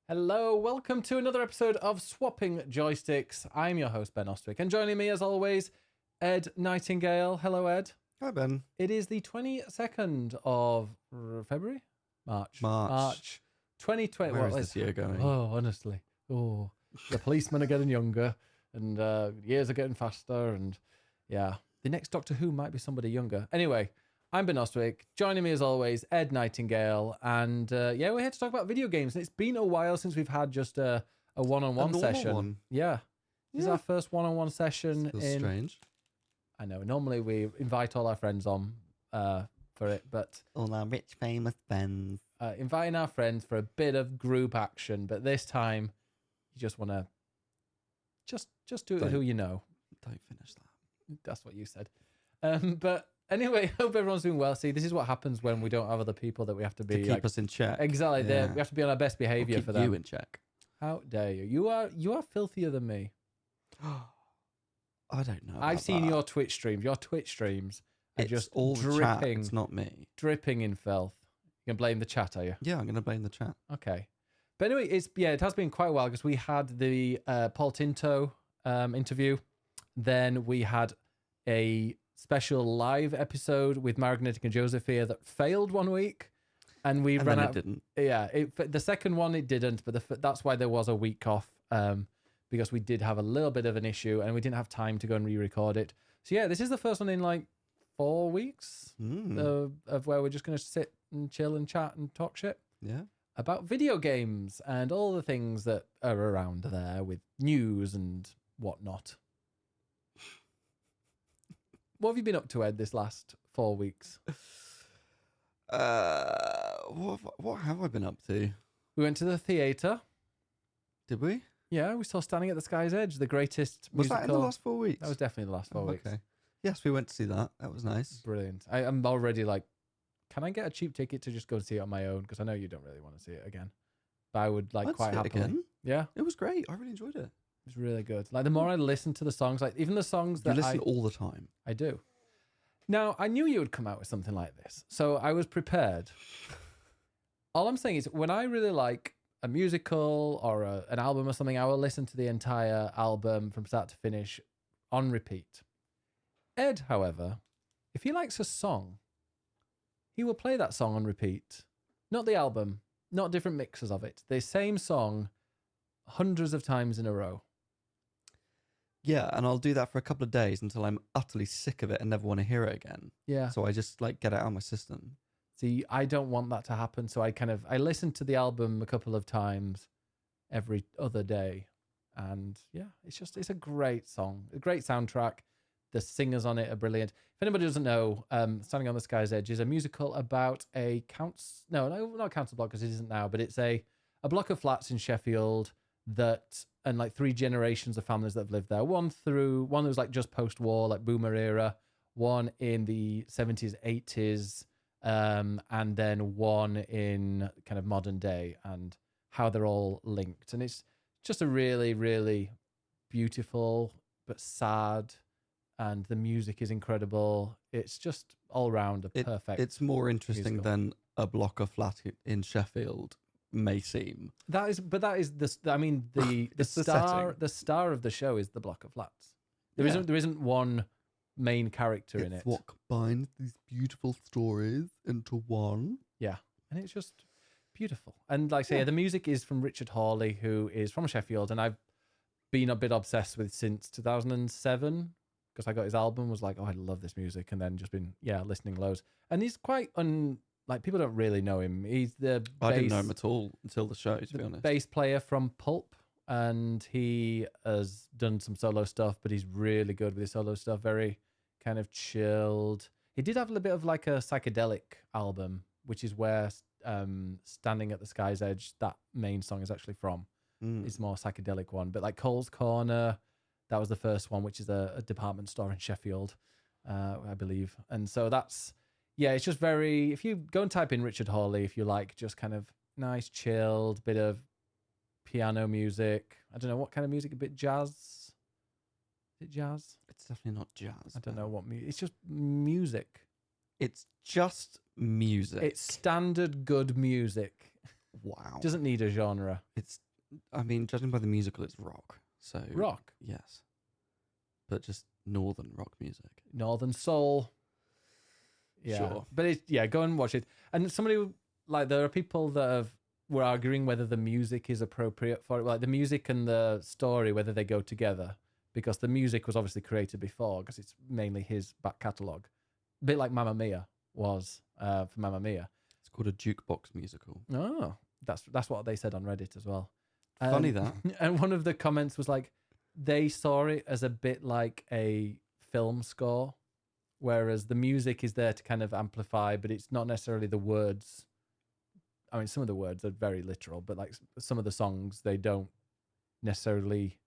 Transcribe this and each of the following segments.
Hello, welcome to another episode of Swapping Joysticks. I'm your host, Ben Ostwick, and joining me as always, Ed Nightingale. Hello, Ed. Hi, Ben. It is the 22nd of February? March 2020. Where is this year going? Oh, honestly. Oh, the policemen are getting younger, and years are getting faster, and yeah, the next Doctor Who might be somebody younger. Anyway, I'm Ben Ostwick. Joining me as always, Ed Nightingale. And we're here to talk about video games. And it's been a while since we've had just a one-on-one session. One. Yeah. This is our first one-on-one session. Feels strange. I know. Normally we invite all our friends on for it, but All our rich, famous friends. inviting our friends for a bit of group action. But this time, you just want to just do it with who you know. Don't finish that. That's what you said. But anyway, hope everyone's doing well. See, this is what happens when we don't have other people that we have to be To keep us in check. Exactly. Yeah. We have to be on our best behavior Keep for them. you in check. How dare you? You are filthier than me. I don't know. I've seen your Twitch streams. Your Twitch streams are It's just all the chat. dripping, It's not me. dripping in filth. You can blame the chat, are you? Yeah, I'm going to blame the chat. Okay. But anyway, it has been quite a while because we had the Paul Tinto interview. Then we had a special live episode with Margaret and Joseph here that failed one week. And we ran out. It didn't. Yeah, the second one it didn't, but that's why there was a week off because we did have a little bit of an issue and we didn't have time to go and re-record it. So yeah, this is the first one in like 4 weeks of where we're just going to sit and chill and chat and talk shit Yeah. about video games and all the things that are around there with news and whatnot. What have you been up to, Ed, this last 4 weeks? What have I been up to? We went to the theatre. Did we? Yeah, we saw Standing at the Sky's Edge, the greatest Was musical. that in the last 4 weeks? That was definitely the last 4 weeks. Okay. Yes, we went to see that. That was nice. Brilliant. I'm already like, can I get a cheap ticket to just go and see it on my own? Because I know you don't really want to see it again. But I would like I'd quite see it happily. again. Yeah, It was great. I really enjoyed it. it's really good. Like the more I listen to the songs, like even the songs You that listen all the time. I do. Now, I knew you would come out with something like this, so I was prepared. All I'm saying is when I really like a musical or an album or something, I will listen to the entire album from start to finish on repeat. Ed, however, if he likes a song, he will play that song on repeat. Not the album, not different mixes of it. The same song hundreds of times in a row. Yeah, and I'll do that for a couple of days until I'm utterly sick of it and never want to hear it again. Yeah. So I just like get it out of my system. See, I don't want that to happen. So I listen to the album a couple of times every other day. And yeah, it's a great song, a great soundtrack. The singers on it are brilliant. If anybody doesn't know, Standing on the Sky's Edge is a musical about not council block because it isn't now, but it's a block of flats in Sheffield and like 3 generations of families that have lived there. One that was like just post-war, like boomer era, one in the 70s, 80s, and then one in kind of modern day, and how they're all linked. And it's just a really, really beautiful but sad, and the music is incredible. It's just all around a perfect. It's more interesting musical. than a block of flat in Sheffield may seem. That is the It's the star of the show is the block of flats. There Yeah. isn't one main character in it. It's what combines these beautiful stories into one. Yeah, and it's just beautiful. And like I say, Yeah. the music is from Richard Hawley, who is from Sheffield, and I've been a bit obsessed with since 2007 because I got his album. Was like, oh, I love this music, and then just been listening loads. And he's quite like people don't really know him. He's I didn't know him at all until the show, to be honest. bass player from Pulp, and he has done some solo stuff, but he's really good with his solo stuff. Very kind of chilled. He did have a little bit of like a psychedelic album, which is where Standing at the Sky's Edge, that main song is actually from. It's more psychedelic one. But like Cole's Corner, that was the first one, which is a department store in Sheffield, I believe. And so it's just very, if you go and type in Richard Hawley, if you like just kind of nice, chilled, bit of piano music. I don't know what kind of music, a bit jazz. Is it jazz? It's definitely not jazz. I don't know what music. It's just music. It's just music. It's standard good music. Wow. Doesn't need a genre. I mean, judging by the musical, it's rock. So Rock. yes, but just northern rock music. Northern Soul. Yeah. Sure. But go and watch it. And somebody, like, there are people that were arguing whether the music is appropriate for it. Like, the music and the story, whether they go together. Because the music was obviously created before, because it's mainly his back catalogue. A bit like Mamma Mia was for Mamma Mia. It's called a jukebox musical. Oh, that's what they said on Reddit as well. Funny that. And one of the comments was like, they saw it as a bit like a film score, whereas the music is there to kind of amplify, but it's not necessarily the words. I mean, some of the words are very literal, but like some of the songs, they don't necessarily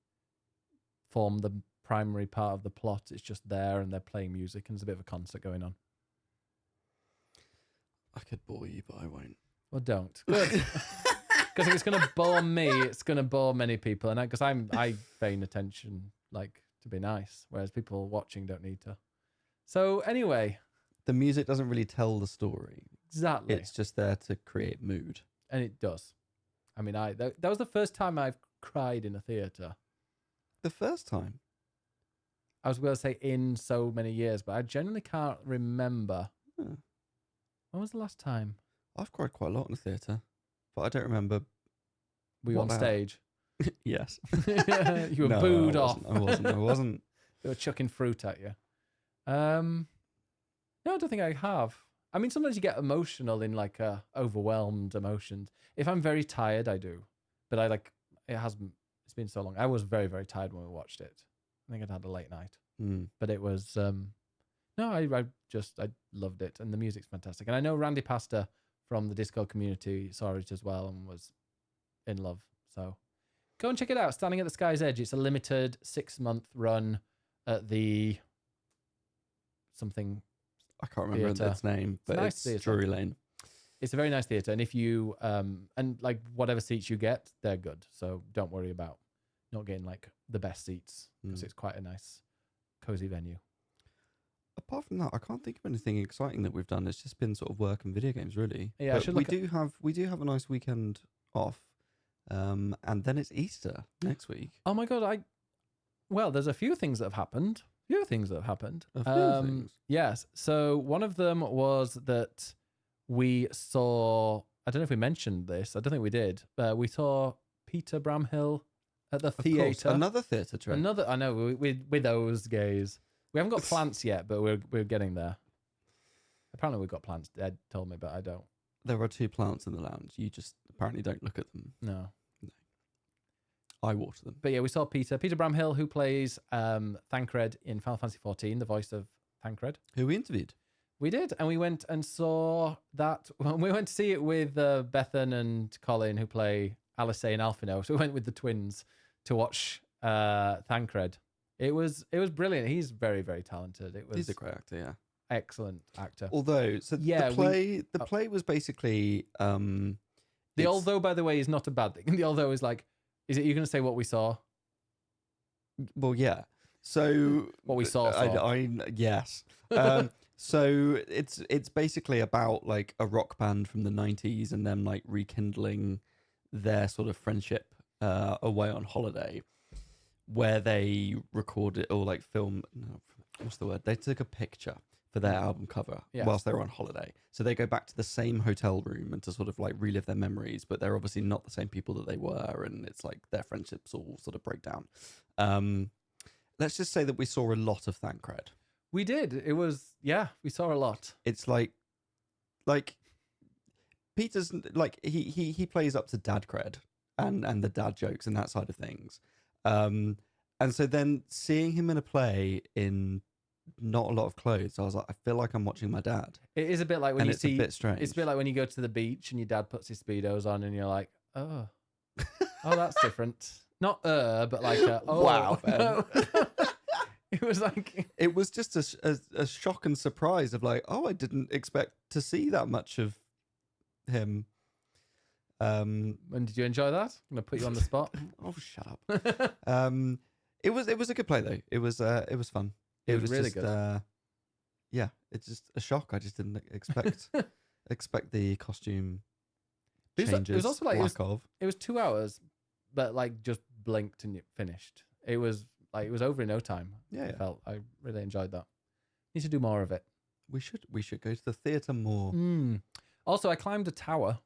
form the primary part of the plot. It's just there and they're playing music and there's a bit of a concert going on. I could bore you, but I won't. Well, don't. Good. Because if it's going to bore me, it's going to bore many people. And because I feign attention, like, to be nice, whereas people watching don't need to. So anyway. The music doesn't really tell the story. Exactly. It's just there to create mood. And it does. I mean, that was the first time I've cried in a theatre. The first time? I was going to say in so many years, but I genuinely can't remember. Hmm. When was the last time? I've cried quite a lot in the theatre, but I don't remember. Were you on stage? Yes. You were booed off. I wasn't. They were chucking fruit at you. No, I don't think I have. I mean, sometimes you get emotional in like overwhelmed emotions. If I'm very tired, I do. But it's been so long. I was very, very tired when we watched it. I think I'd had a late night. But it was, no, I loved it. And the music's fantastic. And I know Randy Pasta from the Discord community saw it as well and was in love. So go and check it out. Standing at the Sky's Edge. It's a limited 6-month run at the something. I can't remember theatre. its name, but It's a nice it's Drury Lane. It's a very nice theatre. And if you, and like whatever seats you get, they're good. So don't worry about not getting like the best seats because it's quite a nice, cozy venue. Apart from that, I can't think of anything exciting that we've done. It's just been sort of work and video games, really. Yeah, but we do have a nice weekend off, and then it's Easter next week. Oh my god! There's a few things that have happened. A few things. Yes. So one of them was that we saw. I don't know if we mentioned this. I don't think we did. We saw Peter Bramhill at the theatre. Another theatre trip. I know. With those gays. We haven't got plants yet, but we're getting there. Apparently we've got plants. Ed told me, but I don't. There are 2 plants in the lounge. You just apparently don't look at them. No. I water them. But yeah, we saw Peter Bramhill, who plays Thancred in Final Fantasy XIV, the voice of Thancred. Who we interviewed. We did, and we went and saw that. Well, we went to see it with Bethan and Colin, who play Alice and Alphino. So we went with the twins to watch Thancred. It was brilliant. He's very, very talented. He's a great actor, yeah. Excellent actor. Although, the play was basically although, by the way, is not a bad thing. The although is like, is it you going to say what we saw? Well, yeah. So what we saw. Yes. So it's basically about like a rock band from the 90s and them like rekindling their sort of friendship away on holiday, where they recorded or like film. No, what's the word? They took a picture for their album cover whilst they were on holiday. So they go back to the same hotel room and to sort of like relive their memories, but they're obviously not the same people that they were, and it's like their friendships all sort of break down. Let's just say that we saw a lot of Thancred. We did. It was, we saw a lot. It's like Peter's like he plays up to dad cred and the dad jokes and that side of things. And so then seeing him in a play in not a lot of clothes, I was like, I feel like I'm watching my dad. It is a bit like when it's a bit strange. It's a bit like when you go to the beach and your dad puts his Speedos on and you're like, oh, that's different. Not but like oh wow. No. It was like it was just a shock and surprise of like, oh, I didn't expect to see that much of him. And did you enjoy that? I'm gonna put you on the spot. Oh, shut up. It was a good play though. It was fun. It was really just, good. Yeah, it's just a shock. I just didn't expect the costume changes. It was also like lack of. it was 2 hours, but like just blinked and it finished. It was over in no time. Yeah, I really enjoyed that. Need to do more of it. We should go to the theatre more. Also, I climbed a tower.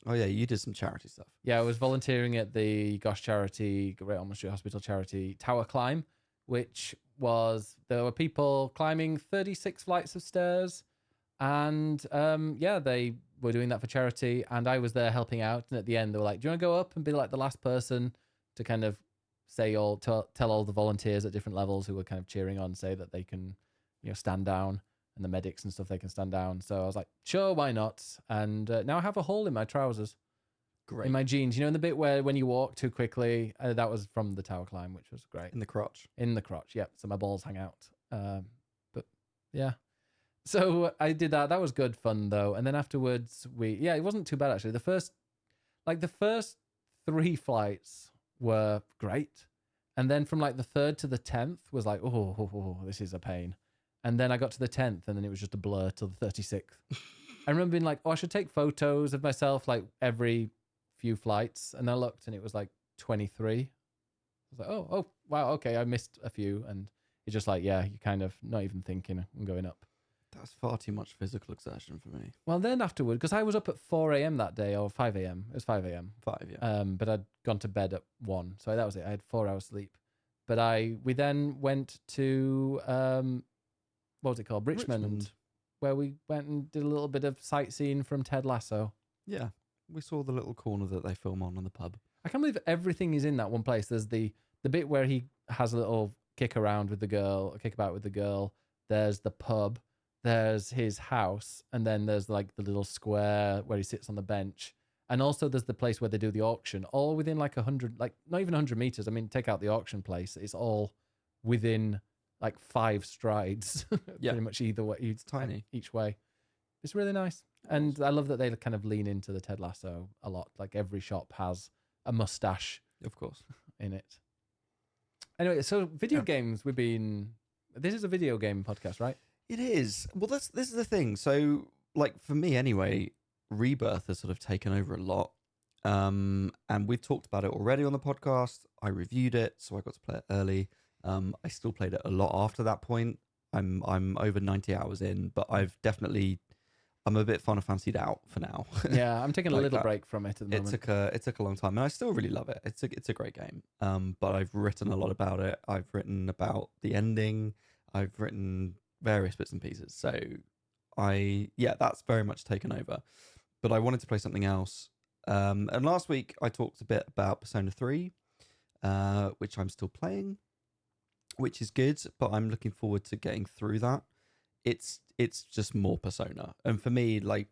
Oh yeah, you did some charity stuff. Yeah, I was volunteering at the Gosh charity, Great Ormond Street Hospital charity tower climb, which was there were people climbing 36 flights of stairs, and they were doing that for charity, and I was there helping out. And at the end, they were like, "Do you want to go up and be like the last person to kind of tell all the volunteers at different levels who were kind of cheering on, say that they can, stand down." And the medics and stuff, they can stand down. So I was like, sure, why not? And now I have a hole in my trousers. Great. In my jeans. In the bit where when you walk too quickly, that was from the tower climb, which was great. In the crotch. In the crotch, yep. So my balls hang out. But yeah. So I did that. That was good fun, though. And then afterwards, it wasn't too bad, actually. The first 3 flights were great. And then from like the 3rd to the 10th was like, oh, this is a pain. And then I got to the 10th, and then it was just a blur till the 36th. I remember being like, I should take photos of myself like every few flights. And I looked, and it was like 23. I was like, oh, wow, okay, I missed a few. And it's just like, yeah, you're kind of not even thinking I'm going up. That's far too much physical exertion for me. Well, then afterward, because I was up at 4 a.m. that day, or 5 a.m. It was 5 a.m. 5, yeah. But I'd gone to bed at 1. So that was it. I had 4 hours sleep. But we then went to... what was it called? Richmond, where we went and did a little bit of sightseeing from Ted Lasso. Yeah, we saw the little corner that they film on the pub. I can't believe everything is in that one place. There's the bit where he has a little kick about with the girl. There's the pub. There's his house. And then there's like the little square where he sits on the bench. And also there's the place where they do the auction, all within like 100, like not even 100 meters. I mean, take out the auction place. It's all within like 5 strides, pretty much either way. It's tiny each way. It's really nice, and I love that they kind of lean into the Ted Lasso a lot. Like every shop has a mustache, of course, in it. Anyway, so video games. This is a video game podcast, right? It is. Well, this is the thing. So, like for me anyway, Rebirth has sort of taken over a lot, and we've talked about it already on the podcast. I reviewed it, so I got to play it early. I still played it a lot after that point. I'm over 90 hours in, but I'm a bit Final Fancied out for now. Yeah, I'm taking a little break from it at the moment. It took a long time, and I still really love it. It's a great game. But I've written a lot about it. I've written about the ending. I've written various bits and pieces. So that's very much taken over. But I wanted to play something else. And last week I talked a bit about Persona 3, which I'm still playing, which is good, but I'm looking forward to getting through that. It's just more Persona. And for me, like,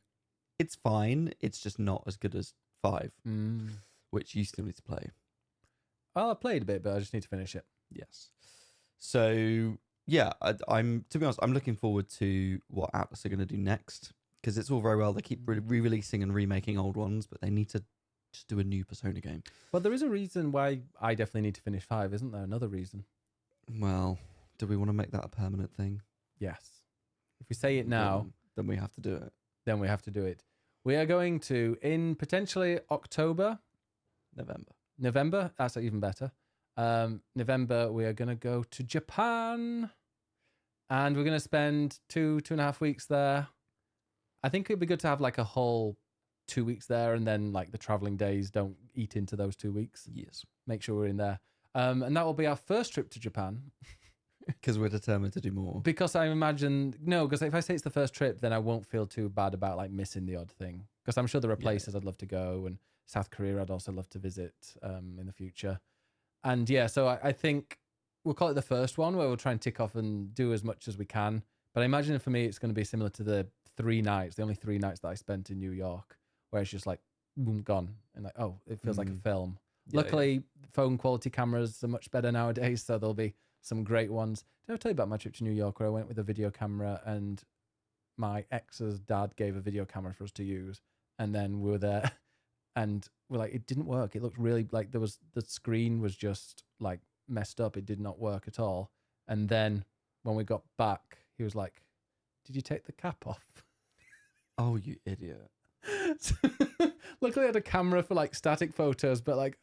it's fine. It's just not as good as 5, which you still need to play. Well, I played a bit, but I just need to finish it. Yes. So, yeah, I'm to be honest, I'm looking forward to what Atlas are going to do next, because it's all very well. They keep re-releasing and remaking old ones, but they need to just do a new Persona game. But there is a reason why I definitely need to finish 5, isn't there? Another reason. Well, do we want to make that a permanent thing? Yes. If we say it now, then we have to do it. We are going to, in potentially October. November? That's even better. November, we are going to go to Japan. And we're going to spend 2.5 weeks there. I think it'd be good to have like a whole 2 weeks there, and then like the traveling days don't eat into those 2 weeks. Yes. Make sure we're in there. And that will be our first trip to Japan. Because we're determined to do more. Because I imagine, because if I say it's the first trip, then I won't feel too bad about like missing the odd thing. Because I'm sure there are places I'd love to go, and South Korea I'd also love to visit in the future. And yeah, so I think we'll call it the first one, where we'll try and tick off and do as much as we can. But I imagine for me, it's going to be similar to the only 3 nights that I spent in New York, where it's just like, boom, gone. And like, oh, it feels like a film. Luckily, phone quality cameras are much better nowadays, so there'll be some great ones. Did I tell you about my trip to New York, where I went with a video camera, and my ex's dad gave a video camera for us to use, and then we were there, and we're like, it didn't work. It looked really like the screen was just like messed up. It did not work at all. And then when we got back, he was like, "Did you take the cap off?" Oh, you idiot! Luckily, I had a camera for like static photos, but like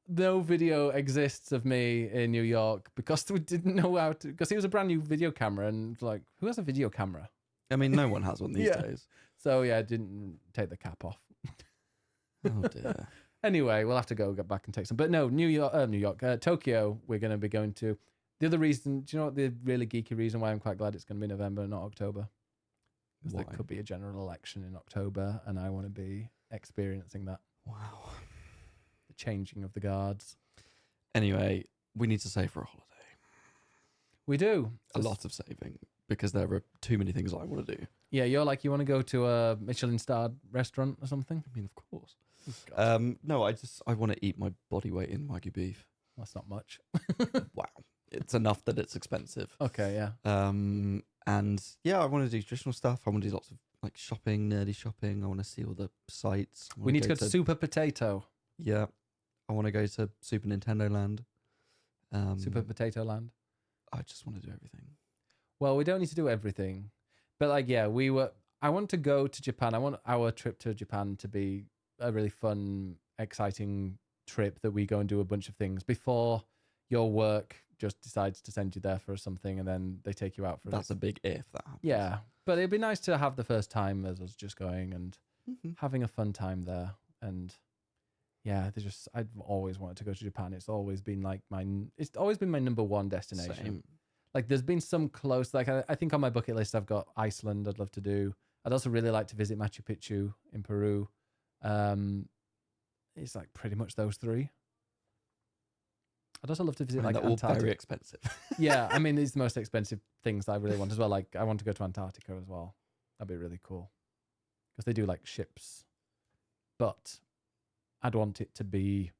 no video exists of me in New York because we didn't know how to. Because it was a brand new video camera, and like, who has a video camera? I mean, no one has one these Yeah. days. So yeah, I didn't take the cap off. Oh dear. Anyway, we'll have to get back and take some. But no, Tokyo, we're going to be going to. The other reason, do you know what the really geeky reason why I'm quite glad it's going to be November, not October? Because there Why? could be a general election in October, and I want to be experiencing that. Wow. The changing of the guards. Anyway, we need to save for a holiday. We do. A lot of saving because there are too many things I want to do. Yeah, you're like, you want to go to a Michelin-starred restaurant or something? I mean, of course. God. No, I want to eat my body weight in Wagyu beef. That's not much. Wow. It's enough that it's expensive. Okay, yeah. And yeah, I want to do traditional stuff. I want to do lots of like shopping, nerdy shopping. I want to see all the sites. We need to go to Super Potato. Yeah. I want to go to Super Nintendo Land. Super Potato Land. I just want to do everything. Well, we don't need to do everything. But like, yeah, I want to go to Japan. I want our trip to Japan to be a really fun, exciting trip that we go and do a bunch of things before your work just decides to send you there for something and then they take you out for That's a big if that happens. Yeah. But it'd be nice to have the first time as us just going and having a fun time there. And yeah, I've always wanted to go to Japan. It's always been like my number one destination. Same. Like there's been some close, like I think on my bucket list, I've got Iceland I'd love to do. I'd also really like to visit Machu Picchu in Peru. It's like pretty much those three. I'd also love to visit like they're all Antarctica. very expensive. Yeah, I mean, these are the most expensive things that I really want as well. Like I want to go to Antarctica as well. That'd be really cool. Because they do like ships. But I'd want it to be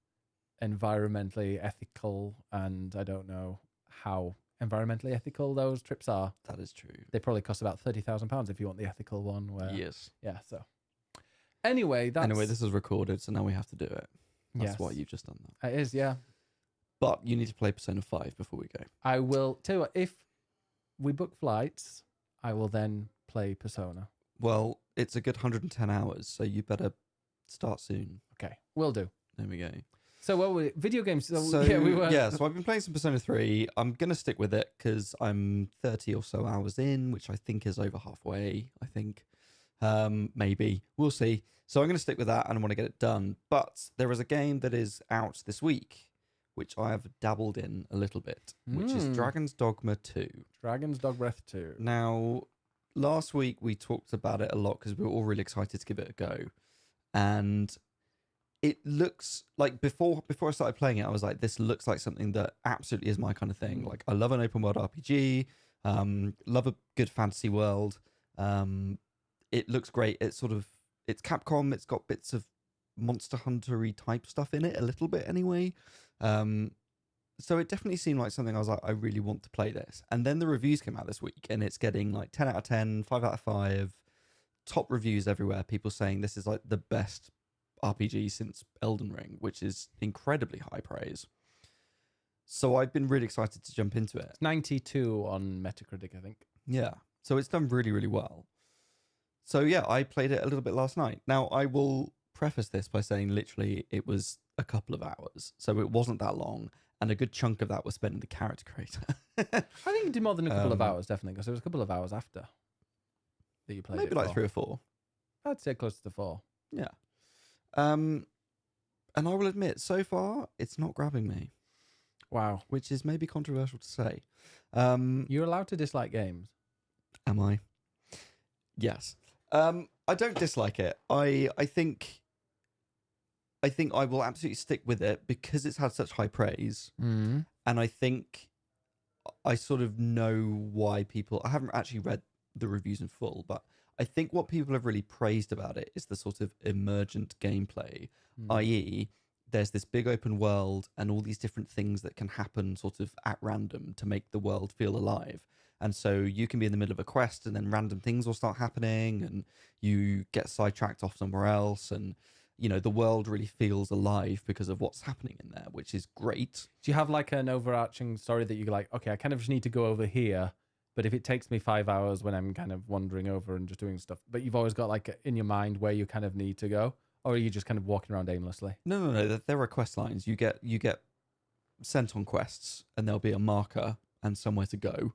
environmentally ethical, and I don't know how environmentally ethical those trips are. That is true. They probably cost about £30,000 if you want the ethical one. Where Yes. yeah. So anyway, this is recorded, so now we have to do it. That's yes. why you've just done that. It is, yeah. But you need to play Persona 5 before we go. I will tell you what. If we book flights, I will then play Persona. Well, it's a good 110 hours, so you better start soon. Okay, will do. There we go. So what were video games? So yeah, we were. Yeah, so I've been playing some Persona 3. I'm going to stick with it because I'm 30 or so hours in, which I think is over halfway, I think. Maybe. We'll see. So I'm going to stick with that and I want to get it done. But there is a game that is out this week, which I have dabbled in a little bit, which is Dragon's Dogma 2. Dragon's Dogma 2. Now, last week we talked about it a lot because we were all really excited to give it a go. And it looks like before I started playing it, I was like, this looks like something that absolutely is my kind of thing. Like, I love an open world RPG, love a good fantasy world. It looks great. It's Capcom. It's got bits of Monster Hunter-y type stuff in it, a little bit anyway. So it definitely seemed like something I was like, I really want to play this. And then the reviews came out this week and it's getting like 10 out of 10, 5 out of 5, top reviews everywhere. People saying this is like the best RPG since Elden Ring, which is incredibly high praise. So I've been really excited to jump into it. It's 92 on Metacritic, I think. Yeah. So it's done really, really well. So yeah, I played it a little bit last night. Now I will preface this by saying literally it was a couple of hours. So it wasn't that long. And a good chunk of that was spent in the character creator. I think you did more than a couple of hours, definitely, because there was a couple of hours after that you played. Maybe like 3 or 4. I'd say close to 4. Yeah. And I will admit, so far, it's not grabbing me. Wow. Which is maybe controversial to say. You're allowed to dislike games. Am I? Yes. I don't dislike it. I think I will absolutely stick with it because it's had such high praise. Mm. And I think I sort of know why people... I haven't actually read the reviews in full, but I think what people have really praised about it is the sort of emergent gameplay, i.e. there's this big open world and all these different things that can happen sort of at random to make the world feel alive. And so you can be in the middle of a quest and then random things will start happening and you get sidetracked off somewhere else and... You know, the world really feels alive because of what's happening in there, which is great. Do you have like an overarching story that you're like, okay, I kind of just need to go over here, But if it takes me 5 hours when I'm kind of wandering over and just doing stuff, but you've always got like in your mind where you kind of need to go, or are you just kind of walking around aimlessly? No. There are quest lines. You get sent on quests, and there'll be a marker and somewhere to go.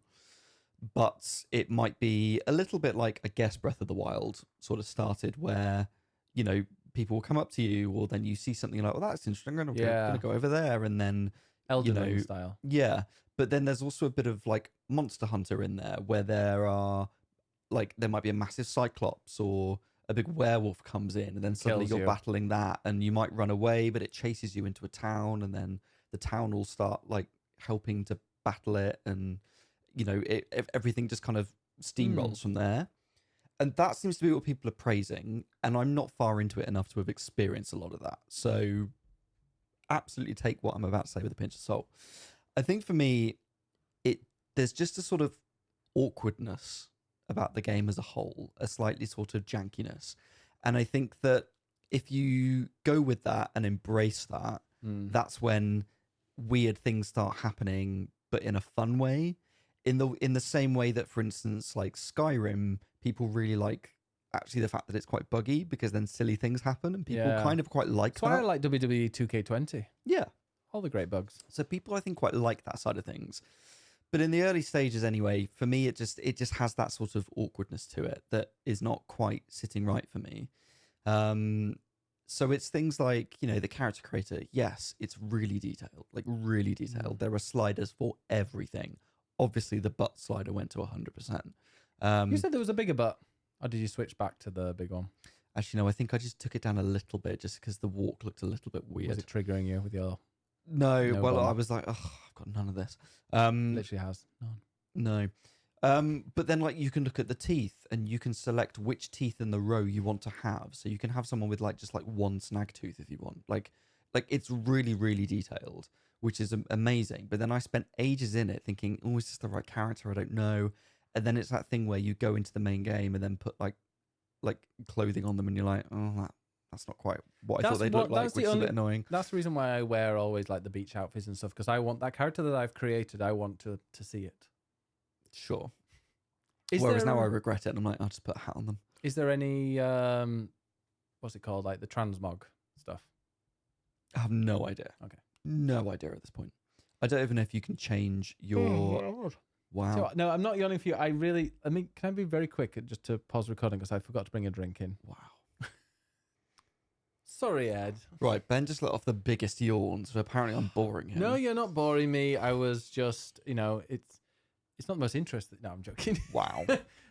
But it might be a little bit like, I guess, Breath of the Wild sort of started, where people will come up to you, or then you see something like, well, that's interesting. I'm gonna go over there, and then Elden Ring style. yeah. But then there's also a bit of like Monster Hunter in there, where there might be a massive cyclops or a big werewolf comes in, and then suddenly you're battling that, and you might run away, but it chases you into a town, and then the town will start like helping to battle it, and everything just kind of steamrolls from there. And that seems to be what people are praising, and I'm not far into it enough to have experienced a lot of that. So absolutely take what I'm about to say with a pinch of salt. I think for me, there's just a sort of awkwardness about the game as a whole, a slightly sort of jankiness. And I think that if you go with that and embrace that, that's when weird things start happening, but in a fun way. In the same way that, for instance, like Skyrim, people really like actually the fact that it's quite buggy, because then silly things happen, and people kind of quite like that. That's why I like WWE 2K20. Yeah. All the great bugs. So people, I think, quite like that side of things. But in the early stages anyway, for me, it just has that sort of awkwardness to it that is not quite sitting right for me. So it's things like, the character creator, yes, it's really detailed, like really detailed. There are sliders for everything. Obviously, the butt slider went to 100%. You said there was a bigger butt, or did you switch back to the big one? Actually, no, I think I just took it down a little bit just because the walk looked a little bit weird. Was it triggering you with your... No, well, I was like, oh, I've got none of this. Literally has none. No. But then, like, you can look at the teeth, and you can select which teeth in the row you want to have. So you can have someone with like just like one snag tooth if you want. Like it's really, really detailed, which is amazing. But then I spent ages in it thinking, oh, is this the right character? I don't know. And then it's that thing where you go into the main game and then put like clothing on them, and you're like, oh, that's not quite what I thought they'd look like, which is a bit annoying. That's the reason why I wear always like the beach outfits and stuff, because I want that character that I've created, I want to see it. Sure. Whereas now I regret it, and I'm like, I'll just put a hat on them. Is there any, what's it called, like the transmog stuff? I have no idea. Okay. No idea at this point. I don't even know if you can change your... Wow. So, no, I'm not yawning for you. Can I be very quick just to pause recording, because I forgot to bring a drink in. Wow. Sorry, Ed. Right, Ben just let off the biggest yawn, so apparently I'm boring him. No, you're not boring me. I was just, it's not the most interesting. No, I'm joking. Wow.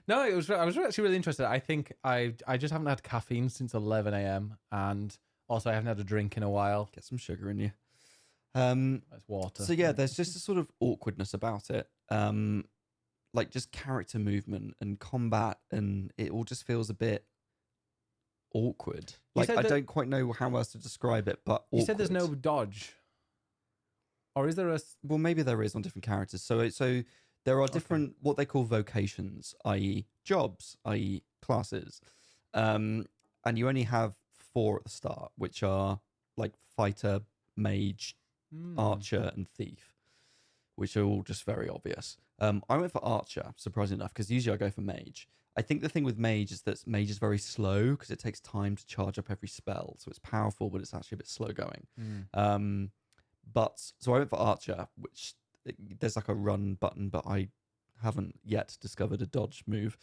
No, I was actually really interested. I think I just haven't had caffeine since 11 a.m. and also I haven't had a drink in a while. Get some sugar in you. That's water. So yeah, there's just a sort of awkwardness about it. Like just character movement and combat, and it all just feels a bit awkward. Like I don't quite know how else to describe it, but awkward. You said there's no dodge. Or is there a... Well, maybe there is on different characters. So there are different, what they call vocations, i.e. jobs, i.e. classes. And you only have 4 at the start, which are like fighter, mage, archer, and thief, which are all just very obvious. I went for archer, surprisingly enough, because usually I go for mage. I think the thing with mage is that mage is very slow because it takes time to charge up every spell. So it's powerful, but it's actually a bit slow going. But so I went for archer, which there's like a run button, but I haven't yet discovered a dodge move.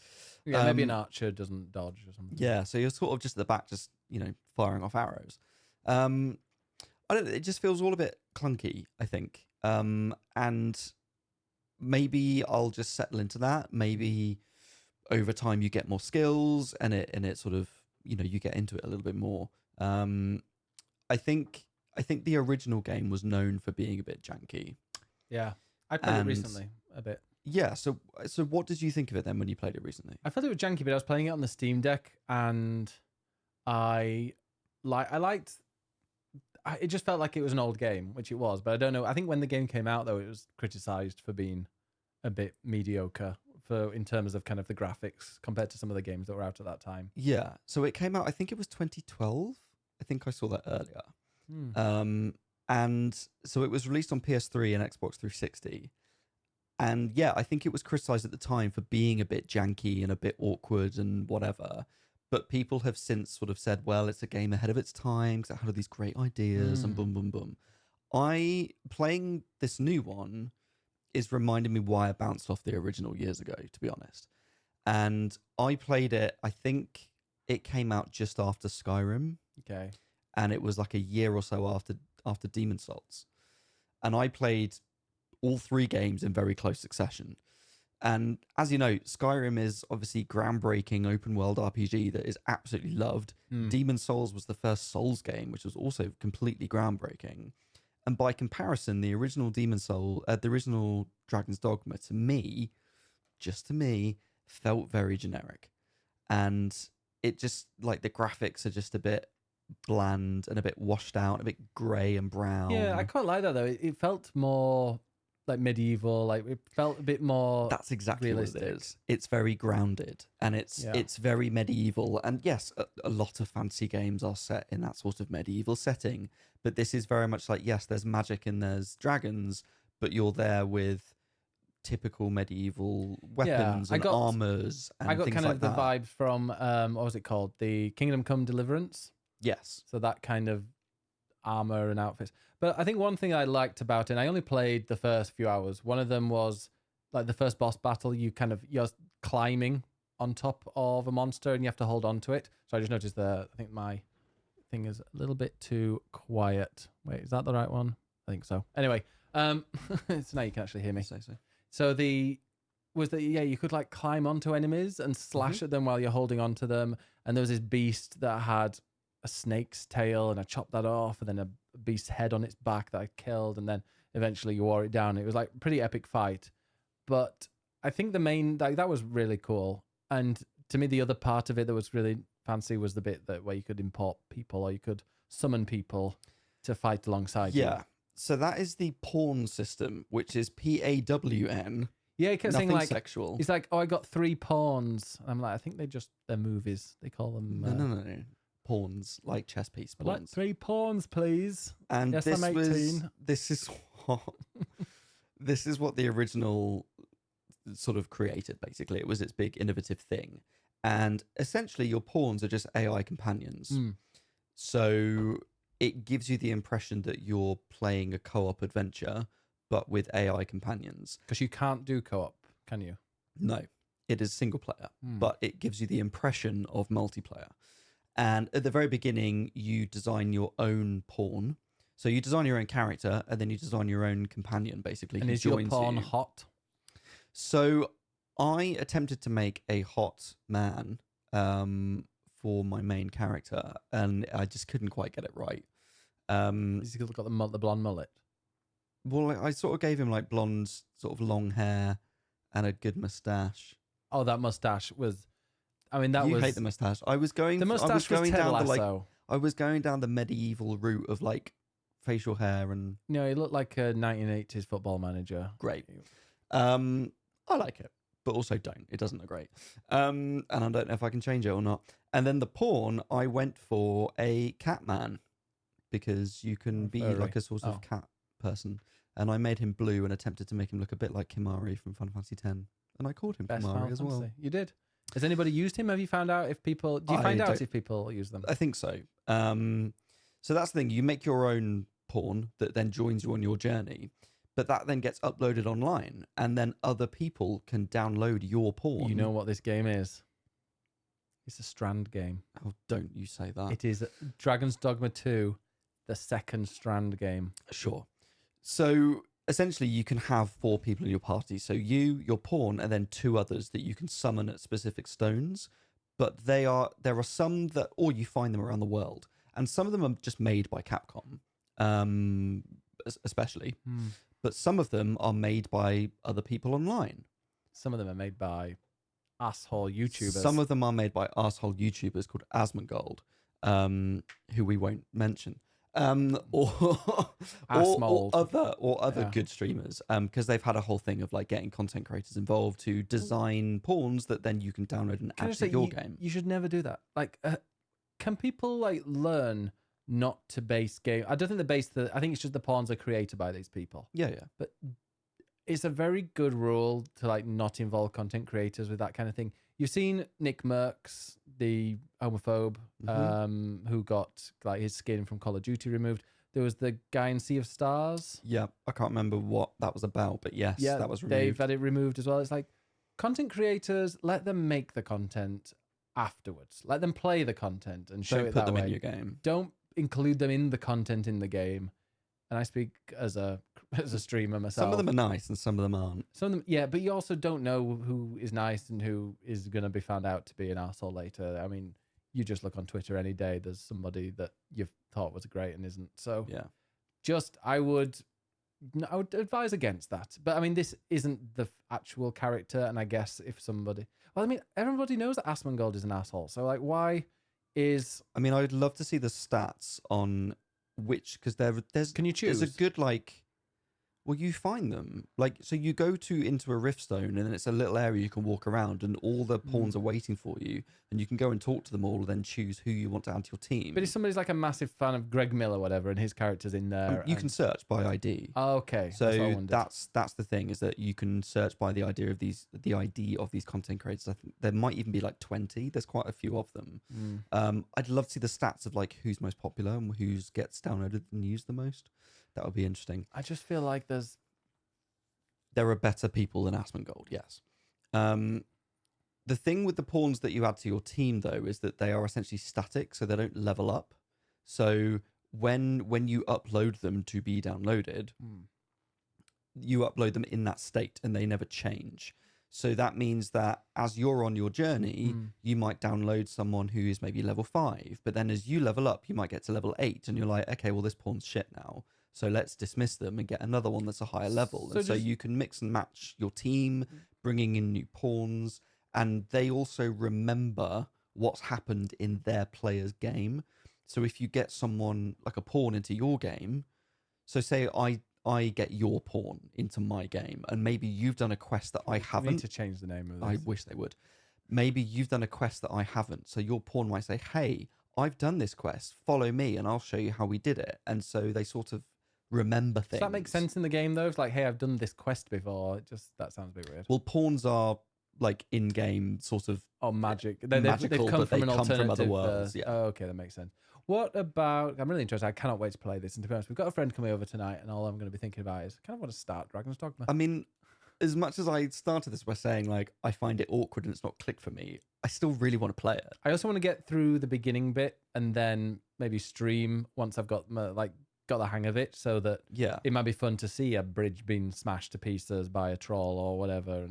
Yeah, maybe an archer doesn't dodge or something. Yeah, so you're sort of just at the back, just firing off arrows. I don't know, it just feels all a bit clunky, I think. And maybe I'll just settle into that. Maybe over time you get more skills, and it sort of you get into it a little bit more. I think the original game was known for being a bit janky. Yeah, I played it recently a bit. Yeah, so what did you think of it then when you played it recently? I felt it was janky, but I was playing it on the Steam Deck, and I liked. It just felt like it was an old game, which it was, but I don't know. I think when the game came out, though, it was criticized for being a bit mediocre in terms of kind of the graphics compared to some of the games that were out at that time. Yeah, so it came out, I think it was 2012. I think I saw that earlier. And so it was released on PS3 and Xbox 360. And yeah, I think it was criticized at the time for being a bit janky and a bit awkward and whatever. But people have since sort of said, well, it's a game ahead of its time because it had all these great ideas and boom, boom, boom. Playing this new one is reminding me why I bounced off the original years ago, to be honest. And I played it, I think it came out just after Skyrim. Okay. And it was like a year or so after Demon Souls. And I played all 3 games in very close succession. And as you know, Skyrim is obviously groundbreaking open world RPG that is absolutely loved. Demon Souls was the first Souls game, which was also completely groundbreaking. And by comparison, the original the original Dragon's Dogma, just to me, felt very generic. And it just, like, the graphics are just a bit bland and a bit washed out, a bit grey and brown. Yeah, I quite like that though. It felt more like medieval, like it felt a bit more. That's exactly realistic. what it is. It's very grounded and it's very medieval. And yes, a lot of fantasy games are set in that sort of medieval setting, but this is very much like, yes, there's magic and there's dragons, but you're there with typical medieval weapons and armors and I got things kind like of the that. vibes from what was it called? The Kingdom Come Deliverance. Yes. So that kind of armor and outfits. But I think one thing I liked about it, and I only played the first few hours. One of them was like the first boss battle. You're climbing on top of a monster and you have to hold on to it. So I just noticed I think my thing is a little bit too quiet. Wait, is that the right one? I think so. Anyway, so now you can actually hear me. So you could like climb onto enemies and slash at them while you're holding onto them. And there was this beast that had a snake's tail, and I chopped that off, and then a beast's head on its back that I killed, and then eventually you wore it down. It was like a pretty epic fight. But I think the main that was really cool. And to me, the other part of it that was really fancy was the bit where you could import people or you could summon people to fight alongside you. Yeah. So that is the pawn system, which is PAWN. Yeah, he kept saying Nothing like sexual. He's like, oh, I got 3 pawns. I'm like, I think they're movies. They call them No. Pawns, like chess piece I'd pawns. like 3 pawns, please. And yes, this I'm 18. This is what the original sort of created, basically. It was its big innovative thing. And essentially your pawns are just AI companions. So it gives you the impression that you're playing a co-op adventure, but with AI companions. Because you can't do co-op, can you? No, it is single player, but it gives you the impression of multiplayer. And at the very beginning, you design your own pawn. So you design your own character, and then you design your own companion, basically. And is your pawn hot? So I attempted to make a hot man for my main character, and I just couldn't quite get it right. He's got the blonde mullet. Well, I sort of gave him like blonde, sort of long hair, and a good mustache. Oh, that mustache was. I mean, You hate the mustache. I was going. The mustache was Ted Lasso. I was going down the medieval route of like facial hair and. No, he looked like a 1980s football manager. Great. I like it, but also don't. It doesn't look great. And I don't know if I can change it or not. And then the pawn, I went for a cat man because you can be like a sort of cat person. And I made him blue and attempted to make him look a bit like Kimari from Final Fantasy X. And I called him Kimari as well. You did. Has anybody used him? Have you found out if people... Do you find out if people use them? I think so. So that's the thing. You make your own pawn that then joins you on your journey. But that then gets uploaded online. And then other people can download your pawn. You know what this game is? It's a Strand game. Oh, don't you say that. It is Dragon's Dogma 2, the second Strand game. Sure. So... essentially, you can have 4 people in your party. So you, your pawn, and then 2 others that you can summon at specific stones. But there are some that, or you find them around the world. And some of them are just made by Capcom, especially. But some of them are made by other people online. Some of them are made by asshole YouTubers. Some of them are made by asshole YouTubers called Asmongold, who we won't mention. Or other good streamers, because they've had a whole thing of like getting content creators involved to design pawns that then you can download and add to your game. You should never do that. Like, can people like learn not to base game? I don't think I think it's just the pawns are created by these people. Yeah. But it's a very good rule to like not involve content creators with that kind of thing. You've seen Nick Merckx, the homophobe, who got like his skin from Call of Duty removed. There was the guy in Sea of Stars. Yeah, I can't remember what that was about, but yes, that was removed. They've had it removed as well. It's like content creators, let them make the content afterwards. Let them play the content and show Don't it put that them way. in your game. Don't include them in the content in the game. And I speak as a streamer myself. Some of them are nice and some of them aren't. Some of them, yeah, but you also don't know who is nice and who is going to be found out to be an arsehole later. I mean, you just look on Twitter any day, there's somebody that you've thought was great and isn't. So Yeah. I would advise against that. But I mean, this isn't the actual character. And I guess if somebody, well, I mean, everybody knows that Asmongold is an asshole. So like, why is... I mean, I'd love to see the stats on which, because there's... Can you choose? There's a good, like... Well, you find them. Like, so you go into a Riftstone and then it's a little area you can walk around and all the pawns are waiting for you and you can go and talk to them all and then choose who you want to add to your team. But if somebody's like a massive fan of Greg Mill or whatever and his character's in there... You can search by ID. Oh, okay. So that's the thing, is that you can search by the ID of these content creators. I think there might even be like 20. There's quite a few of them. I'd love to see the stats of like who's most popular and who's gets downloaded and used the most. That would be interesting. I just feel like there are better people than Asmongold, yes. The thing with the pawns that you add to your team, though, is that they are essentially static, so they don't level up. So when you upload them to be downloaded, you upload them in that state and they never change. So that means that as you're on your journey, you might download someone who is maybe level 5, but then as you level up, you might get to level 8 and you're like, okay, well, this pawn's shit now. So let's dismiss them and get another one that's a higher level. So you can mix and match your team, bringing in new pawns, and they also remember what's happened in their player's game. So if you get someone like a pawn into your game, so say I get your pawn into my game, and maybe you've done a quest that I haven't. We need to change the name of this. I wish they would. Maybe you've done a quest that I haven't. So your pawn might say, hey, I've done this quest. Follow me and I'll show you how we did it. And so they sort of remember things. Does that make sense in the game, though? It's like, hey, I've done this quest before. That sounds a bit weird. Well, pawns are like in-game sort of... Oh, magic. Magical, they've come but from they an come alternative. from other worlds. Yeah. Oh, okay, that makes sense. What about... I'm really interested. I cannot wait to play this. And to be honest, we've got a friend coming over tonight, and all I'm going to be thinking about is, I kind of want to start Dragon's Dogma. I mean, as much as I started this by saying, like, I find it awkward and it's not click for me, I still really want to play it. I also want to get through the beginning bit and then maybe stream once I've got the hang of it, so that it might be fun to see a bridge being smashed to pieces by a troll or whatever.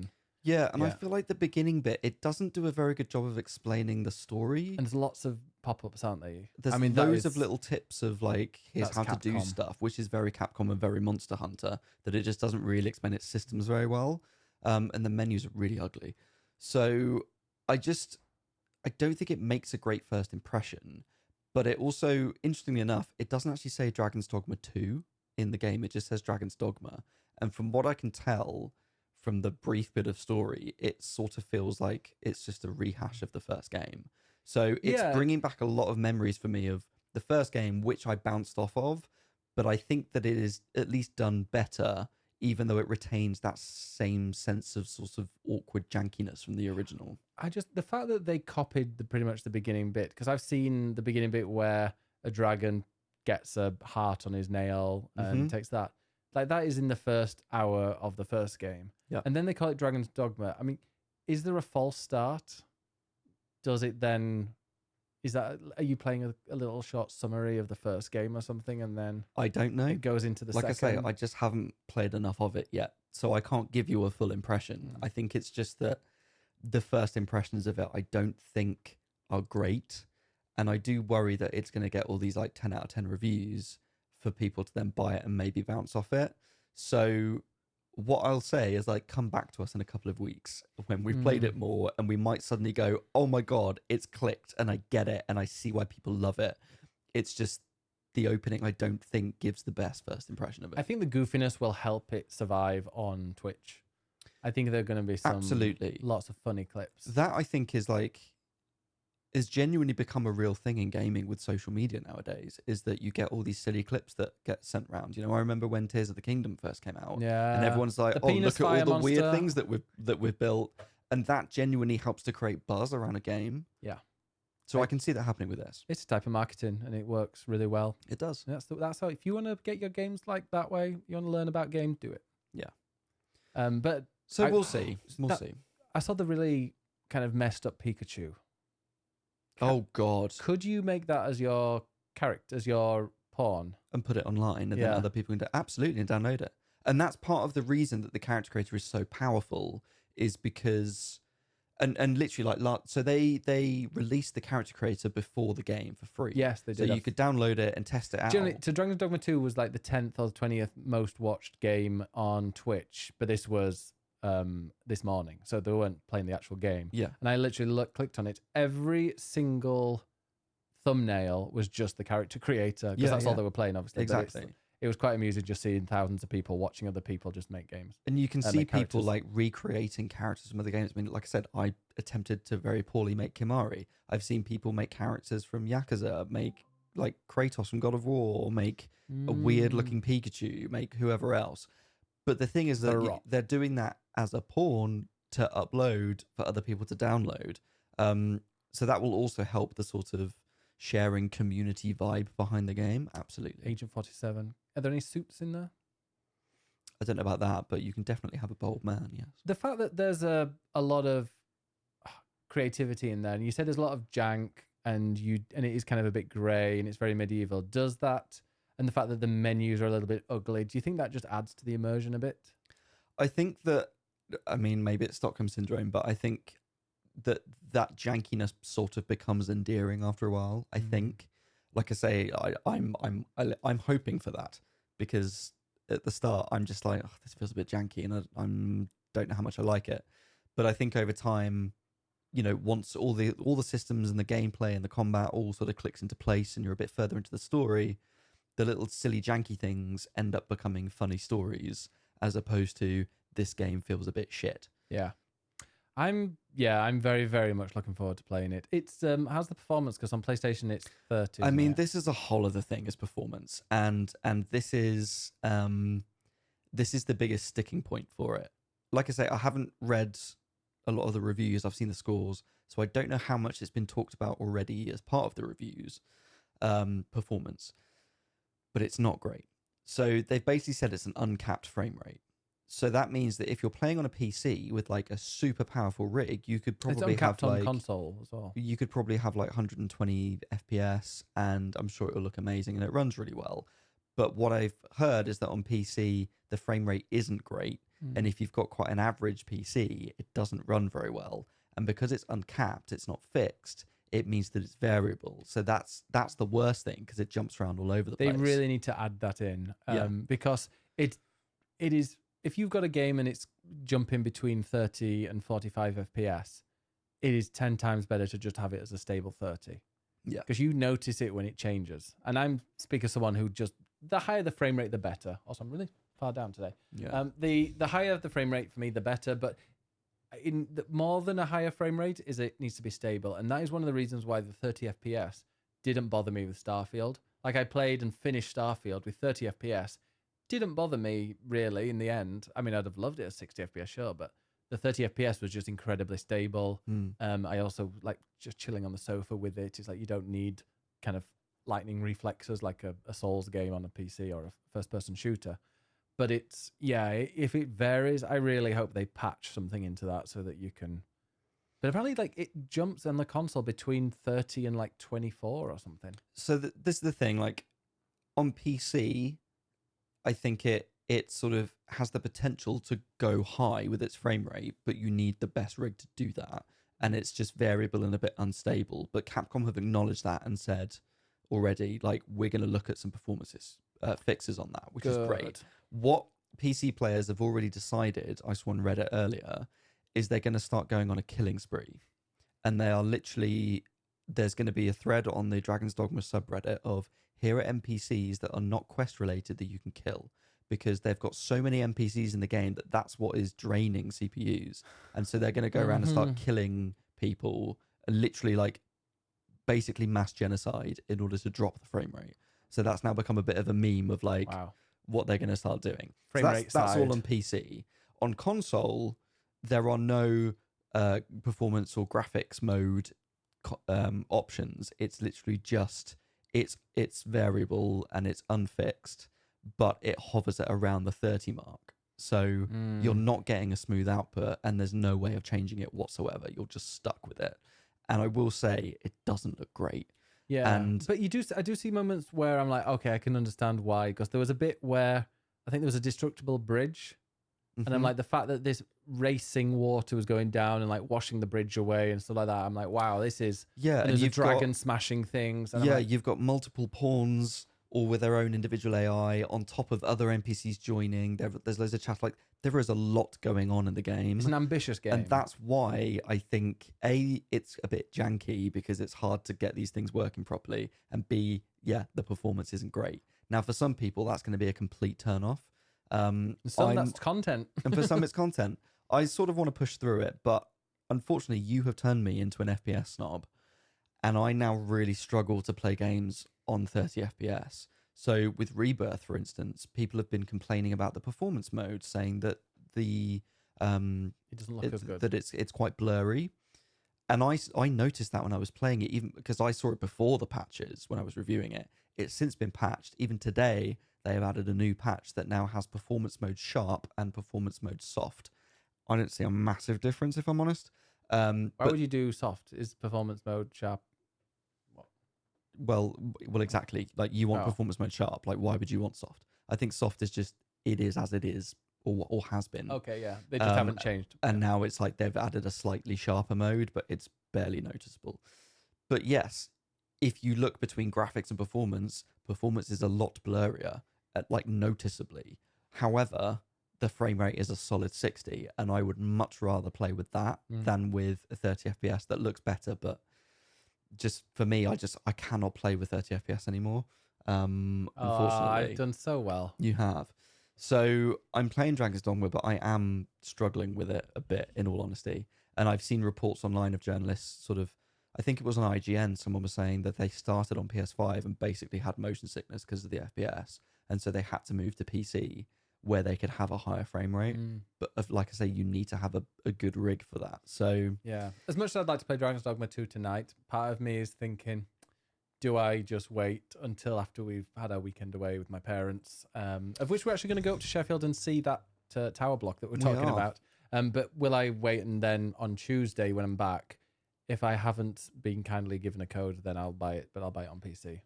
And I feel like the beginning bit, it doesn't do a very good job of explaining the story. And there's lots of pop-ups, aren't there? There's loads of little tips of like, here's how to do stuff, which is very Capcom and very Monster Hunter, that it just doesn't really explain its systems very well. And the menus are really ugly. So I don't think it makes a great first impression. But it also, interestingly enough, it doesn't actually say Dragon's Dogma 2 in the game. It just says Dragon's Dogma. And from what I can tell from the brief bit of story, it sort of feels like it's just a rehash of the first game. So it's bringing back a lot of memories for me of the first game, which I bounced off of. But I think that it is at least done better, even though it retains that same sense of sort of awkward jankiness from the original. The fact that they copied pretty much the beginning bit, because I've seen the beginning bit where a dragon gets a heart on his nail and takes that. Like, that is in the first hour of the first game. Yeah. And then they call it Dragon's Dogma. I mean, is there a false start? Does it then... Are you playing a little short summary of the first game or something, and then... I don't know. It goes into the second? Like I say, I just haven't played enough of it yet, so I can't give you a full impression. I think it's just that the first impressions of it, I don't think are great. And I do worry that it's going to get all these like 10 out of 10 reviews for people to then buy it and maybe bounce off it. So what I'll say is, like, come back to us in a couple of weeks when we've played it more, and we might suddenly go, oh my God, it's clicked and I get it and I see why people love it. It's just the opening, I don't think, gives the best first impression of it. I think the goofiness will help it survive on Twitch. I think there are going to be lots of funny clips. That, I think, is like, is genuinely become a real thing in gaming with social media nowadays, is that you get all these silly clips that get sent around. You know, I remember when Tears of the Kingdom first came out, and Yeah. everyone's like, The "Oh, penis look at all fire the weird monster. things that we've built," and that genuinely helps to create buzz around a game. Yeah. So I can see that happening with this. It's a type of marketing, and it works really well. It does. And that's how. If you want to get your games like that way, you want to learn about games, do it. Yeah. But So we'll see. We'll see. I saw the really kind of messed up Pikachu. Oh God! Could you make that as your character, as your pawn? And put it online, and then Yeah. other people can absolutely and download it. And that's part of the reason that the character creator is so powerful, is because, and literally so they released the character creator before the game for free. Yes, they So did. you could download it and test it out. Generally, so Dragon's Dogma 2 was like the 10th or 20th most watched game on Twitch, but this was this morning, so they weren't playing the actual game. Yeah. And I literally clicked on it. Every single thumbnail was just the character creator, because that's all they were playing, obviously. Exactly. It was quite amusing just seeing thousands of people watching other people just make games. And you can see make people characters. like recreating characters from other games. I mean, like I said, I attempted to very poorly make Kimari. I've seen people make characters from Yakuza, make like Kratos from God of War, make a weird looking Pikachu, make whoever else. But the thing is that they're doing that as a pawn to upload for other people to download. So that will also help the sort of sharing community vibe behind the game. Absolutely. Agent 47. Are there any suits in there? I don't know about that, but you can definitely have a bold man, yes. The fact that there's a lot of creativity in there, and you said there's a lot of jank, and it is kind of a bit grey and it's very medieval. Does that, and the fact that the menus are a little bit ugly, do you think that just adds to the immersion a bit? I think that, I mean, maybe it's Stockholm syndrome, but I think that jankiness sort of becomes endearing after a while. I think, like I say, I'm hoping for that, because at the start I'm just like, oh, this feels a bit janky, and I don't know how much I like it. But I think over time, you know, once all the systems and the gameplay and the combat all sort of clicks into place, and you're a bit further into the story, the little silly janky things end up becoming funny stories, as opposed to this game feels a bit shit. Yeah. I'm very, very much looking forward to playing it. It's how's the performance? Because on PlayStation it's 30. I mean, this is a whole other thing as performance, and this is the biggest sticking point for it. Like I say, I haven't read a lot of the reviews. I've seen the scores, so I don't know how much it's been talked about already as part of the reviews. Performance, but it's not great. So they've basically said it's an uncapped frame rate. So that means that if you're playing on a PC with like a super powerful rig, you could probably have on like console as well. You could probably have like 120 FPS, and I'm sure it'll look amazing, and it runs really well. But what I've heard is that on PC the frame rate isn't great, and if you've got quite an average PC, it doesn't run very well. And because it's uncapped, it's not fixed. It means that it's variable. So that's the worst thing, because it jumps around all over the place. They really need to add that in, because it is. If you've got a game and it's jumping between 30 and 45 FPS, it is 10 times better to just have it as a stable 30. Yeah. Because you notice it when it changes. And I'm speaking as someone who just, the higher the frame rate, the better. Also, I'm really far down today. Yeah. The higher the frame rate for me, the better. But more than a higher frame rate is it needs to be stable. And that is one of the reasons why the 30 FPS didn't bother me with Starfield. Like, I played and finished Starfield with 30 FPS. Didn't bother me really in the end. I mean, I'd have loved it at 60 FPS, sure, but the 30 FPS was just incredibly stable. I also like just chilling on the sofa with it. It's like you don't need kind of lightning reflexes like a Souls game on a PC or a first-person shooter. But it's, if it varies, I really hope they patch something into that so that you can... But apparently, like, it jumps on the console between 30 and like 24 or something. So this is the thing, like, on PC... I think it sort of has the potential to go high with its frame rate, but you need the best rig to do that. And it's just variable and a bit unstable. But Capcom have acknowledged that and said already, like, we're going to look at some performances fixes on that, which is great. What PC players have already decided, I saw on Reddit earlier, is they're going to start going on a killing spree. And they are literally, there's going to be a thread on the Dragon's Dogma subreddit of, here are NPCs that are not quest related that you can kill, because they've got so many NPCs in the game that's what is draining CPUs. And so they're going to go around and start killing people, literally like basically mass genocide in order to drop the frame rate. So that's now become a bit of a meme of like Wow. what they're going to start doing. Frame So rate that's all side. on PC. On console, there are no performance or graphics mode options. It's literally just it's variable and it's unfixed, but it hovers at around the 30 mark. So you're not getting a smooth output, and there's no way of changing it whatsoever. You're just stuck with it. And I will say, it doesn't look great. Yeah, And but I do see moments where I'm like, okay, I can understand why, because there was a bit where I think there was a destructible bridge, and I'm Mhm. like, the fact that this racing water was going down and like washing the bridge away and stuff like that, I'm like, wow, this is yeah, and and there's a you've dragon got smashing things, and I'm yeah, like, you've got multiple pawns, all with their own individual AI on top of other NPCs joining. There's loads of chat. Like there is a lot going on in the game. it's an ambitious game, And that's why I think A, it's a bit janky because it's hard to get these things working properly. And B, yeah, the performance isn't great. Now, for some people, that's going to be a complete turn off. some that's content. And for some, it's content. I sort of want to push through it, but unfortunately, you have turned me into an FPS snob. And I now really struggle to play games on 30 FPS. So with Rebirth, for instance, people have been complaining about the performance mode, saying that the It doesn't look as good. that it's quite blurry. And I noticed that when I was playing it, even because I saw it before the patches when I was reviewing it. It's since been patched. Even today, they have added a new patch that now has performance mode sharp and performance mode soft. I don't see a massive difference, if I'm honest. Why But would you do soft? Is performance mode sharp? well, exactly. Like you want Oh. performance mode sharp. Like why would you want soft? I think soft is just it is as it is, or has been. Okay, yeah, they just haven't changed. And now it's like they've added a slightly sharper mode, but it's barely noticeable. But yes, if you look between graphics and performance, performance is a lot blurrier, like noticeably. However, the frame rate is a solid 60, and I would much rather play with that than with a 30 FPS that looks better. But just for me, I cannot play with 30 FPS anymore. Unfortunately, I've done so well. you have. So I'm playing Dragon's Dogma, but I am struggling with it a bit, in all honesty. And I've seen reports online of journalists sort of, I think it was on IGN, someone was saying that they started on PS5 and basically had motion sickness because of the FPS. And so they had to move to PC where they could have a higher frame rate. But like I say, you need to have a good rig for that. So Yeah, as much as I'd like to play Dragon's Dogma 2 tonight, part of me is thinking, do I just wait until after we've had our weekend away with my parents, of which we're actually going to go up to Sheffield and see that tower block that we're talking about. But will I wait and then on Tuesday when I'm back, if I haven't been kindly given a code, then I'll buy it, but I'll buy it on PC.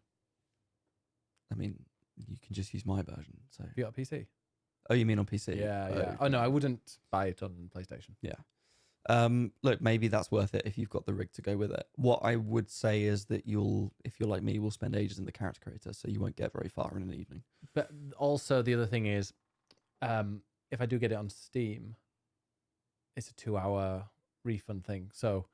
I mean, you can just use my version. So Have you got a PC? Oh, you mean on PC? Yeah. Oh no, I wouldn't buy it on PlayStation. Yeah. Look, maybe that's worth it if you've got the rig to go with it. What I would say is that if you're like me, will spend ages in the character creator, so you won't get very far in an evening. But also the other thing is, if I do get it on Steam, it's a 2-hour refund thing. So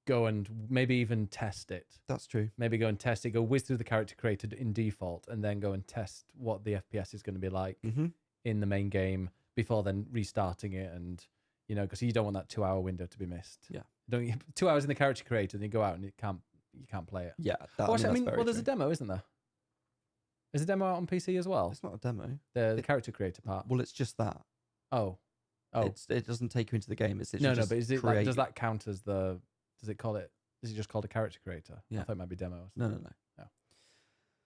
go and maybe even test it. That's true. Maybe go and test it. Go whiz through the character created in default, and then go and test what the FPS is going to be like in the main game before then restarting it. And because you don't want that 2-hour window to be missed. Yeah. Don't you? 2 hours in the character creator, then you go out and you can't play it. Yeah. Well, that's very there's a true. demo, isn't there? Is a demo out on PC as well? It's not a demo. The character creator part. Well, it's just that. Oh. It doesn't take you into the game. It's No, just but is it like, does that count as the? Does it call it? Is it just called a character creator? Yeah. I thought it might be demos. No. No.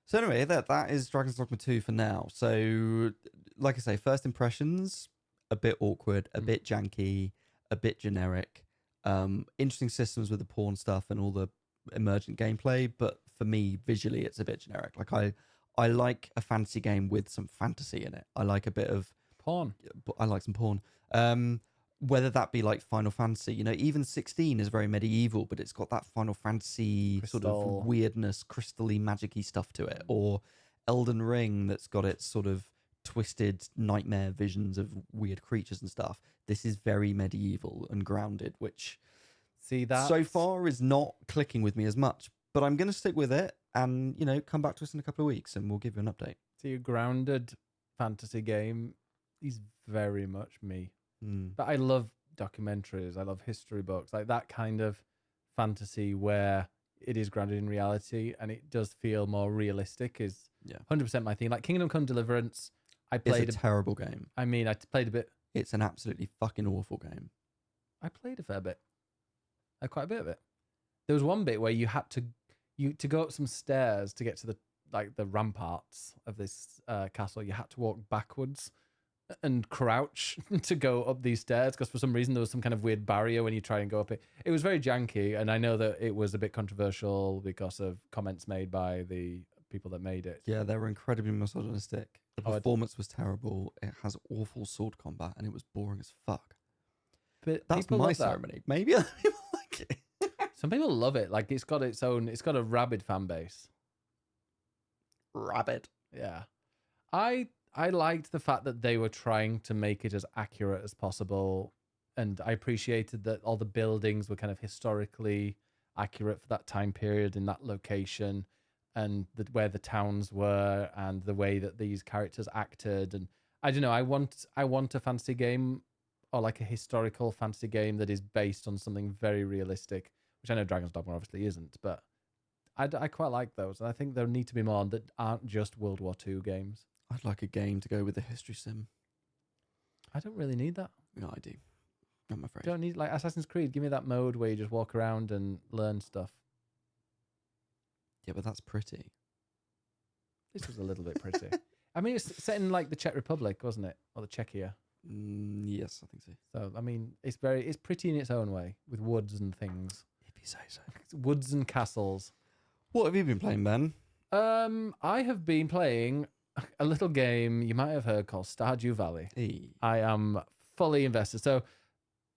So anyway, that is Dragon's Dogma 2 for now. So, like I say, first impressions, a bit awkward, a bit janky, a bit generic. Interesting systems with the pawn stuff and all the emergent gameplay, but for me, visually, it's a bit generic. Like I like a fantasy game with some fantasy in it. I like a bit of Porn. I like some porn. Whether that be like Final Fantasy, even 16 is very medieval, but it's got that Final Fantasy sort of weirdness, crystally, magic-y stuff to it. Or Elden Ring that's got its sort of twisted nightmare visions of weird creatures and stuff. This is very medieval and grounded, which so far is not clicking with me as much. But I'm going to stick with it and, come back to us in a couple of weeks and we'll give you an update. See, a grounded fantasy game is very much me. But I love documentaries. I love history books, like that kind of fantasy where it is grounded in reality and it does feel more realistic is Yeah. 100% my thing. Like Kingdom Come Deliverance, I It's played a terrible game. I mean, I played a bit. It's an absolutely fucking awful game. I played a fair bit. Quite a bit of it. There was one bit where you had to go up some stairs to get to the ramparts of this castle. You had to walk backwards and crouch to go up these stairs because for some reason there was some kind of weird barrier when you try and go up it. It was very janky, and I know that it was a bit controversial because of comments made by the people that made it. Yeah, they were incredibly misogynistic. The Oh, performance was terrible. It has awful sword combat, and it was boring as fuck. But That's people my love that. ceremony. Maybe other people like it. Some people love it. Like it's got a rabid fan base. Rabbit. Yeah. I liked the fact that they were trying to make it as accurate as possible, and I appreciated that all the buildings were kind of historically accurate for that time period in that location, and where the towns were, and the way that these characters acted. And I don't know, I want a fantasy game, or like a historical fantasy game that is based on something very realistic, which I know Dragon's Dogma obviously isn't, but I quite like those, and I think there need to be more that aren't just World War II games. I'd like a game to go with the history sim. I don't really need that. No, I do. I'm afraid. Don't need like Assassin's Creed. Give me that mode where you just walk around and learn stuff. Yeah, but that's pretty. This was a little bit pretty. I mean, it's set in like the Czech Republic, wasn't it, or the Czechia? Yes, I think so. So I mean, it's pretty in its own way with woods and things. If you say so. Woods and castles. What have you been playing, Ben? I have been playing a little game you might have heard called Stardew Valley. Hey. I am fully invested. So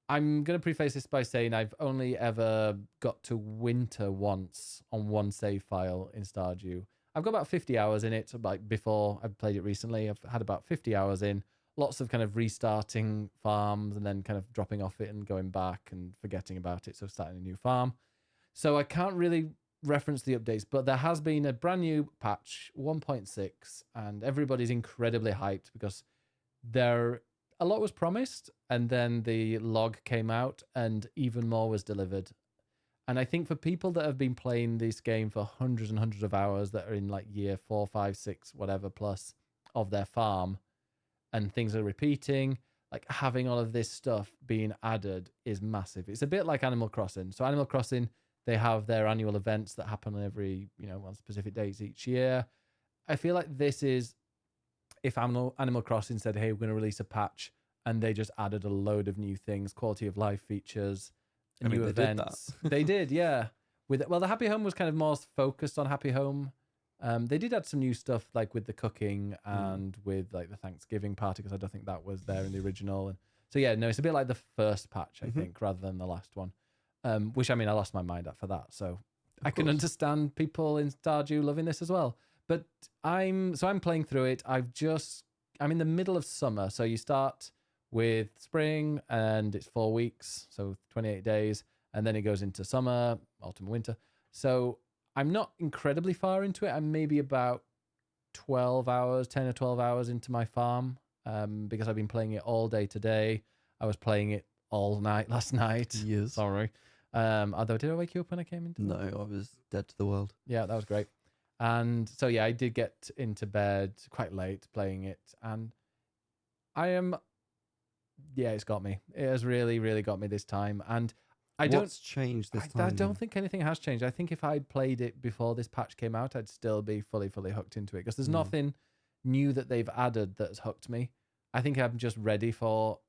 I'm going to preface this by saying I've only ever got to winter once on one save file in Stardew. I've got about 50 hours in it. Like before I've played it recently, I've had about 50 hours in. Lots of kind of restarting farms and then kind of dropping off it and going back and forgetting about it. So starting a new farm. So I can't really reference the updates, but there has been a brand new patch 1.6 and everybody's incredibly hyped because a lot was promised and then the log came out and even more was delivered. And I think for people that have been playing this game for hundreds and hundreds of hours that are in like year 4, 5, 6, whatever plus of their farm, and things are repeating, like having all of this stuff being added is massive. It's a bit like Animal Crossing. So Animal Crossing, they have their annual events that happen on every, on specific days each year. I feel like this is if Animal Crossing said, hey, we're going to release a patch, and they just added a load of new things, quality of life features, new events. They did, yeah. The Happy Home was kind of more focused on Happy Home. They did add some new stuff like with the cooking and with like the Thanksgiving party, because I don't think that was there in the original. And so yeah, no, it's a bit like the first patch, I think, rather than the last one. Which I mean, I lost my mind at for that. So I can understand people in Stardew loving this as well. But I'm playing through it. I'm in the middle of summer. So you start with spring and it's 4 weeks, so 28 days, and then it goes into summer, autumn, winter. So I'm not incredibly far into it. I'm maybe about 10 or 12 hours into my farm, because I've been playing it all day today. I was playing it all night last night. Yes. Sorry. Although, did I wake you up when I came into No, I was dead to the world. Yeah, that was great. And so, yeah, I did get into bed quite late playing it. And it's got me. It has really, really got me this time. And What's changed this time? I don't think anything has changed. I think if I'd played it before this patch came out, I'd still be fully hooked into it, because there's nothing new that they've added that's hooked me. I think I'm just ready for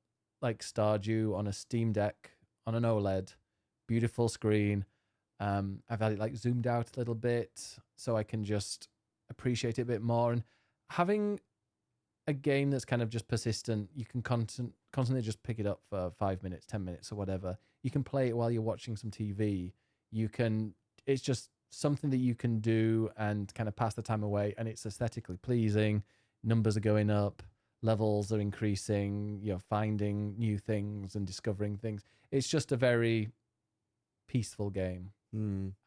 like Stardew on a Steam Deck on an OLED, beautiful screen. I've had it like zoomed out a little bit so I can just appreciate it a bit more. And having a game that's kind of just persistent, you can constantly just pick it up for 5 minutes, 10 minutes or whatever. You can play it while you're watching some TV. It's just something that you can do and kind of pass the time away. And it's aesthetically pleasing. Numbers are going up. Levels are increasing. You're finding new things and discovering things. It's just a very peaceful game.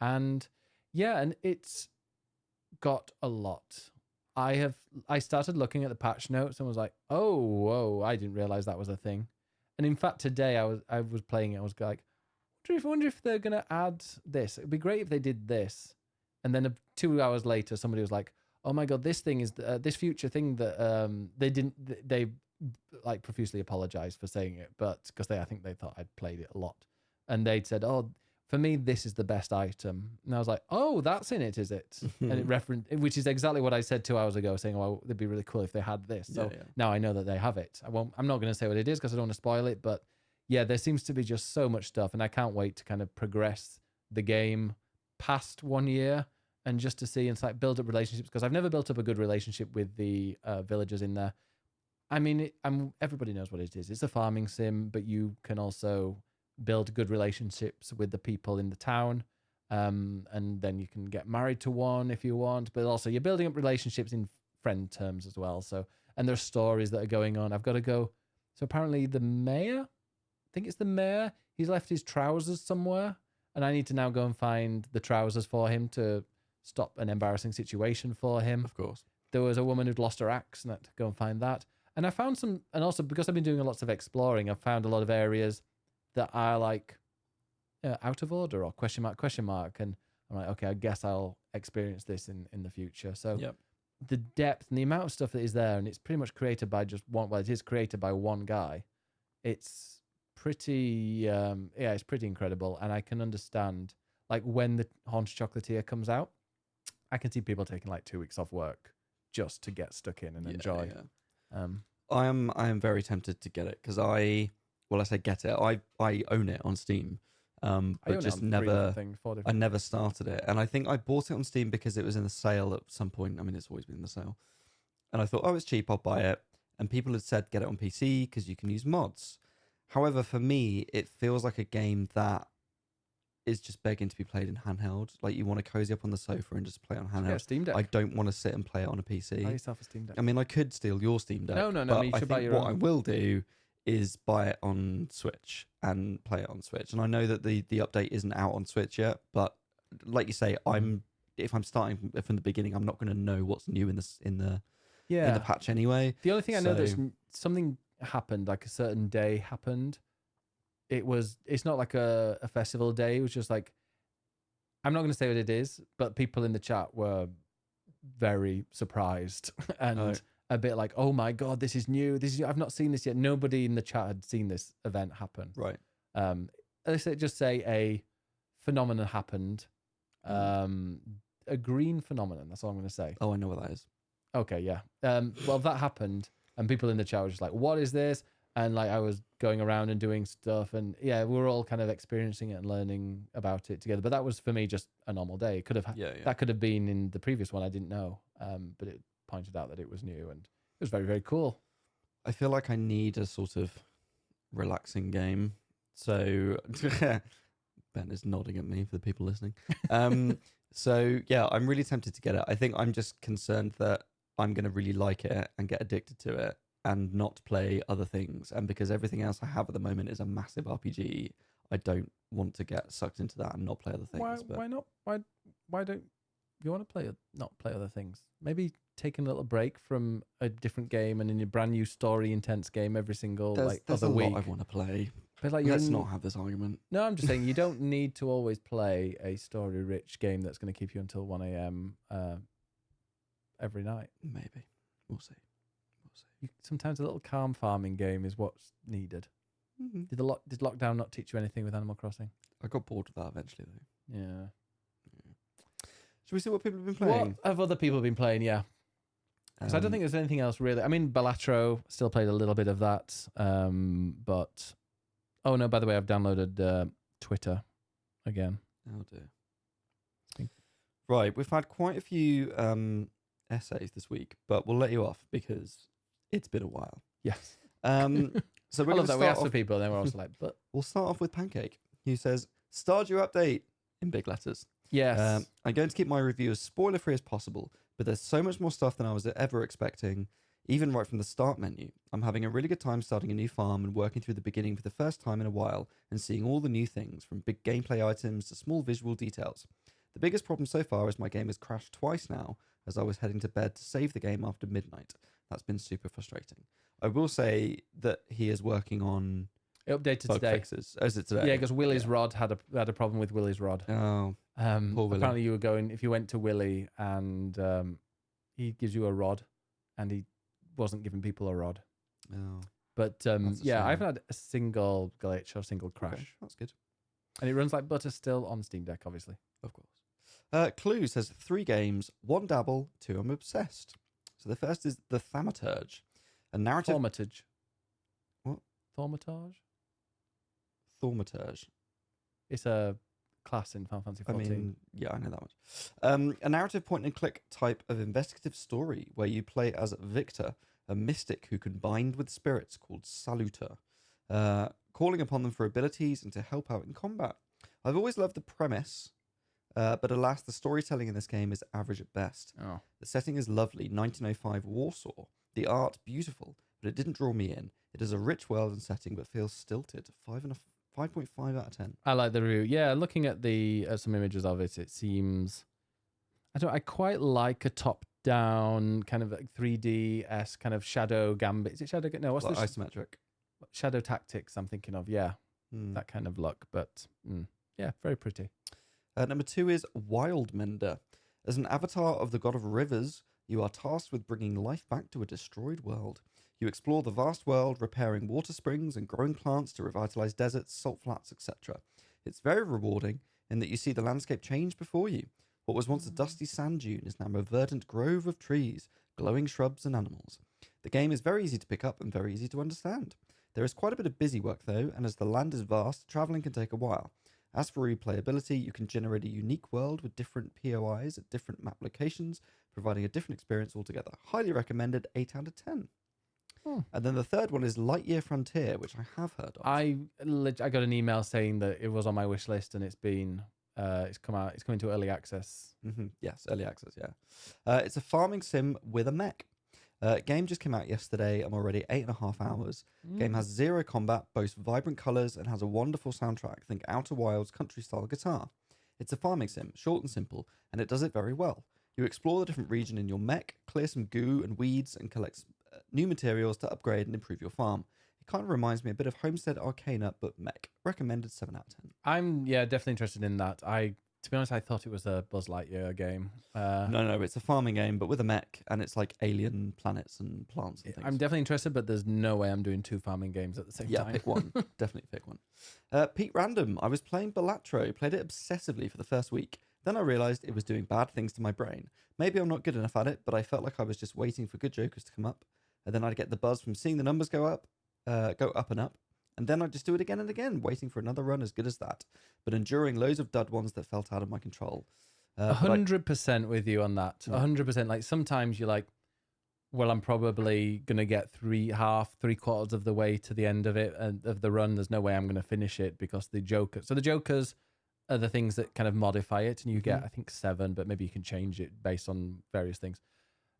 And yeah, and it's got a lot. I started looking at the patch notes and was like, oh, whoa, I didn't realize that was a thing. And in fact, today I was playing it. I was like, wonder if they're gonna add this. It'd be great if they did this, and then 2 hours later, somebody was like, "Oh my god, this thing is this future thing that they didn't they like profusely apologized for saying it, but because I think they thought I'd played it a lot, and they'd said, "Oh, for me, this is the best item," and I was like, "Oh, that's in it, is it?" And it referenced, which is exactly what I said 2 hours ago, saying, "Oh, it'd be really cool if they had this." So now I know that they have it. I'm not going to say what it is because I don't want to spoil it, but yeah, there seems to be just so much stuff, and I can't wait to kind of progress the game past 1 year and just to see and like build up relationships, because I've never built up a good relationship with the villagers in there. I mean, everybody knows what it is. It's a farming sim, but you can also build good relationships with the people in the town, and then you can get married to one if you want. But also, you're building up relationships in friend terms as well. So, and there's stories that are going on. I've got to go. So apparently, the mayor, I think it's the mayor, he's left his trousers somewhere, and I need to now go and find the trousers for him to stop an embarrassing situation for him. Of course, there was a woman who'd lost her axe, and I had to go and find that. And I found some, and also because I've been doing lots of exploring, I've found a lot of areas that are like out of order or question mark. And I'm like, okay, I guess I'll experience this in the future. So the depth and the amount of stuff that is there, and it's pretty much created by just one, well, it is created by one guy. It's pretty, it's pretty incredible. And I can understand, like when the Haunted Chocolatier comes out, I can see people taking like 2 weeks off work just to get stuck in and enjoy. Yeah. I am very tempted to get it because I say get it. I own it on Steam, but just I never started it. And I think I bought it on Steam because it was in the sale at some point. I mean, it's always been in the sale, and I thought, oh, it's cheap, I'll buy it. And people had said get it on PC because you can use mods. However, for me, it feels like a game that is just begging to be played in handheld. Like you want to cozy up on the sofa and just play it on handheld. Yeah, Steam Deck. I don't want to sit and play it on a PC. Buy yourself a Steam Deck. I mean, I could steal your Steam Deck. No. But You I should buy think your what own. I will do is buy it on Switch and play it on Switch. And I know that the update isn't out on Switch yet, but like you say, if I'm starting from the beginning, I'm not going to know what's new in the patch anyway. The only thing I know that's something happened, like a certain day happened. It's not like a festival day. It was just like, I'm not going to say what it is, but people in the chat were very surprised and a bit like, oh my God, this is new. I've not seen this yet. Nobody in the chat had seen this event happen. Right. Let's just say a phenomenon happened. A green phenomenon. That's all I'm going to say. Oh, I know what that is. Okay, yeah. Well, that happened, and people in the chat were just like, what is this? And like I was going around and doing stuff, and yeah, we were all kind of experiencing it and learning about it together. But that was for me just a normal day. It could have that could have been in the previous one. I didn't know, but it pointed out that it was new, and it was very, very cool. I feel like I need a sort of relaxing game. So Ben is nodding at me for the people listening. So yeah, I'm really tempted to get it. I think I'm just concerned that I'm going to really like it and get addicted to it and not play other things. And because everything else I have at the moment is a massive RPG, I don't want to get sucked into that and not play other things. Why not? Why don't you want to not play other things? Maybe taking a little break from a different game and in a brand new story intense game every single there's other a week. Lot I want to play. But like let's not have this argument. No, I'm just saying you don't need to always play a story rich game that's going to keep you until 1 a.m. Every night. Maybe. We'll see. Sometimes a little calm farming game is what's needed. Mm-hmm. Did lockdown not teach you anything with Animal Crossing? I got bored of that eventually, though. Yeah. Should we see what people have been playing? What have other people been playing? Yeah. Because I don't think there's anything else really. I mean, Balatro, still played a little bit of that. But, oh no, by the way, I've downloaded Twitter again. Oh dear. Right, we've had quite a few essays this week, but we'll let you off because it's been a while. Yes. So we're I love that. We asked off... for people, and then we're also like, but... We'll start off with Pancake, who says, Stardew update, in big letters. Yes. I'm going to keep my review as spoiler-free as possible, but there's so much more stuff than I was ever expecting, even right from the start menu. I'm having a really good time starting a new farm and working through the beginning for the first time in a while and seeing all the new things, from big gameplay items to small visual details. The biggest problem so far is my game has crashed twice now, as I was heading to bed to save the game after midnight. That's been super frustrating. I will say that he is working on It updated bug today. fixes. Oh, is it today? Yeah, because Willie's rod had a problem with Willie's rod. Oh, poor Willie. Apparently, you were going if you went to Willie and he gives you a rod, and he wasn't giving people a rod. Oh, But a yeah, I shame. haven't had a single glitch or single crash, okay, that's good. and it runs like butter still on Steam Deck, obviously. Of course. Clue says 3 games, 1 dabble, 2 I'm obsessed. So the first is The Thaumaturge, a narrative... Thaumaturge. What? Thaumaturge? Thaumaturge. It's a class in Final Fantasy 14. I mean, yeah, I know that much. A narrative point-and-click type of investigative story where you play as Victor, a mystic who can bind with spirits called Saluter, calling upon them for abilities and to help out in combat. I've always loved the premise, but alas, the storytelling in this game is average at best. Oh. The setting is lovely, 1905 Warsaw. The art, beautiful, but it didn't draw me in. It is a rich world and setting, but feels stilted. 5.5 out of 10. I like the review. Yeah, looking at some images of it, it seems... I quite like a top-down kind of like 3D-esque kind of Shadow Gambit. Is it Shadow... No, what's Like the... isometric. Shadow Tactics I'm thinking of, yeah. That kind of look, but yeah, very pretty. Number 2 is Wildmender. As an avatar of the god of rivers, you are tasked with bringing life back to a destroyed world. You explore the vast world, repairing water springs and growing plants to revitalize deserts, salt flats, etc. It's very rewarding in that you see the landscape change before you. What was once a dusty sand dune is now a verdant grove of trees, glowing shrubs and animals. The game is very easy to pick up and very easy to understand. There is quite a bit of busy work though, and as the land is vast, travelling can take a while. As for replayability, you can generate a unique world with different POIs at different map locations, providing a different experience altogether. Highly recommended, 8 out of 10. And then the third one is Lightyear Frontier, which I have heard of. I got an email saying that it was on my wish list and it's been it's coming to early access. Yes, early access, yeah. It's a farming sim with a mech. Game just came out yesterday. I'm already 8.5 hours. Game has 0 combat, boasts vibrant colours, and has a wonderful soundtrack. Think Outer Wilds country-style guitar. It's a farming sim, short and simple, and it does it very well. You explore the different region in your mech, clear some goo and weeds, and collect new materials to upgrade and improve your farm. It kind of reminds me a bit of Homestead Arcana, but mech. Recommended 7 out of 10. I'm definitely interested in that. To be honest, I thought it was a Buzz Lightyear game. No, it's a farming game, but with a mech, and it's like alien planets and plants and things. I'm definitely interested, but there's no way I'm doing 2 farming games at the same time. Yeah, pick one. Definitely pick one. Pete Random. I was playing Balatro, played it obsessively for the first week. Then I realised it was doing bad things to my brain. Maybe I'm not good enough at it, but I felt like I was just waiting for good jokers to come up. And then I'd get the buzz from seeing the numbers go up and up. And then I'd just do it again and again, waiting for another run as good as that, but enduring loads of dud ones that felt out of my control. 100% with you on that. 100%. Like sometimes you're like, well, I'm probably going to get 3/4 of the way to the end of it and of the run. There's no way I'm going to finish it because the jokers are the things that kind of modify it. And you get, I think 7, but maybe you can change it based on various things.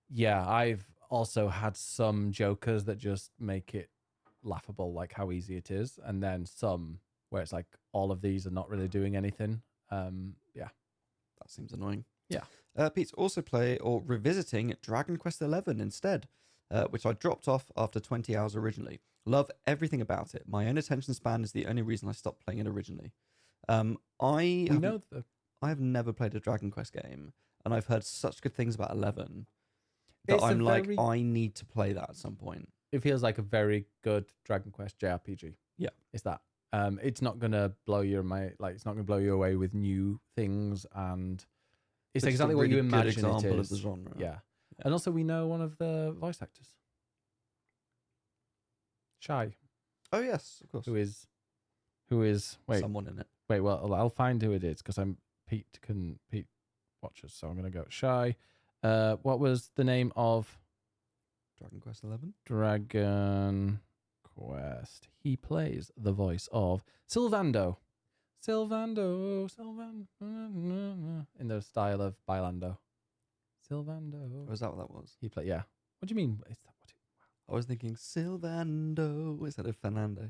Yeah, I've also had some jokers that just make it laughable, like how easy it is, and then some where it's like all of these are not really doing anything. Yeah, that seems annoying. Yeah. Pete's also revisiting Dragon Quest XI instead, which I dropped off after 20 hours originally. Love everything about it. My own attention span is the only reason I stopped playing it originally. I have never played a Dragon Quest game, and I've heard such good things about 11 that I'm like, I need to play that at some point. It feels like a very good Dragon Quest JRPG. Yeah, it's that. It's not gonna blow it's not gonna blow you away with new things, and it's exactly what you imagine it is. Of the genre. Yeah, and also we know one of the voice actors, Shy. Oh yes, of course. Who is someone in it. Wait, well, I'll find who it is because Pete watches, so I'm gonna go Shy. What was the name of Dragon Quest 11? Dragon Quest. He plays the voice of Sylvando. Sylvando. In the style of Bailando. Sylvando. Oh, is that what that was? He played, yeah. What do you mean? Is that what I was thinking Sylvando instead of Fernando.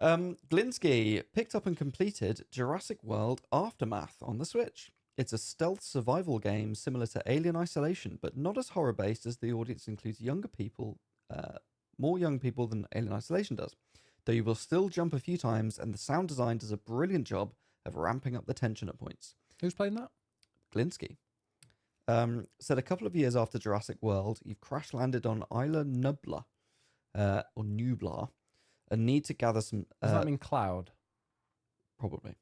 Glinsky picked up and completed Jurassic World Aftermath on the Switch. It's a stealth survival game similar to Alien Isolation, but not as horror-based as the audience includes younger people, more young people than Alien Isolation does. though you will still jump a few times, and the sound design does a brilliant job of ramping up the tension at points. Who's playing that? Glinsky. Said a couple of years after Jurassic World, you've crash landed on Isla Nublar, or Nublar, and need to gather some. Does that mean cloud? Probably.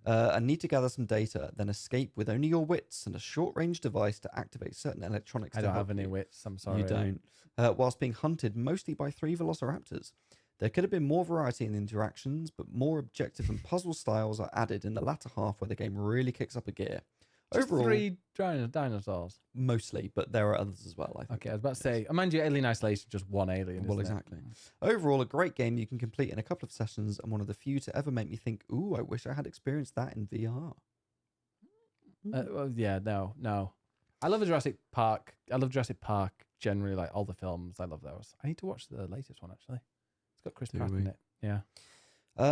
And need to gather some data, then escape with only your wits and a short-range device to activate certain electronics. I don't have any wits. I'm sorry. You don't. Whilst being hunted mostly by 3 velociraptors. There could have been more variety in the interactions, but more objective and puzzle styles are added in the latter half where the game really kicks up a gear. Just Overall, 3 dinosaurs. Mostly, but there are others as well, I think. Okay, I was about to say, mind you, Alien Isolation, just one alien. Well, isn't exactly. It? Overall, a great game you can complete in a couple of sessions, and one of the few to ever make me think, ooh, I wish I had experienced that in VR. Well, yeah, no. I love Jurassic Park. I love Jurassic Park generally, like all the films. I love those. I need to watch the latest one, actually. It's got Chris Pratt in it. Yeah.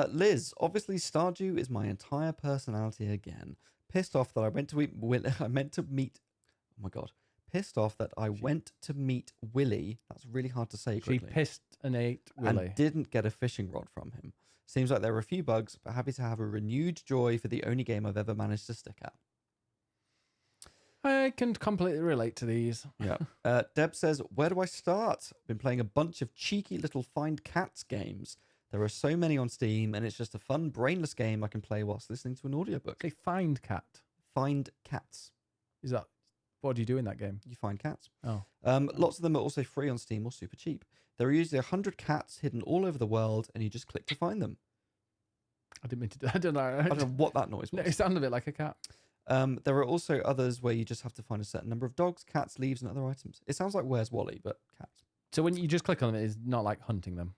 Liz, obviously Stardew is my entire personality again. Pissed off that I went to meet. Oh my god! Pissed off that I went to meet Willie. That's really hard to say quickly. She pissed and ate Willie. And didn't get a fishing rod from him. Seems like there were a few bugs, but happy to have a renewed joy for the only game I've ever managed to stick at. I can completely relate to these. Yeah. Deb says, where do I start? I've been playing a bunch of cheeky little Find Cats games. There are so many on Steam, and it's just a fun, brainless game I can play whilst listening to an audiobook. Say Find Cat. Find Cats. Is that... What do you do in that game? You find cats. Oh. Lots of them are also free on Steam or super cheap. There are usually 100 cats hidden all over the world, and you just click to find them. I didn't mean to do... I don't know. I don't know what that noise was. No, it sounded a bit like a cat. There are also others where you just have to find a certain number of dogs, cats, leaves, and other items. It sounds like Where's Wally, but cats. So when you just click on them, it's not like hunting them?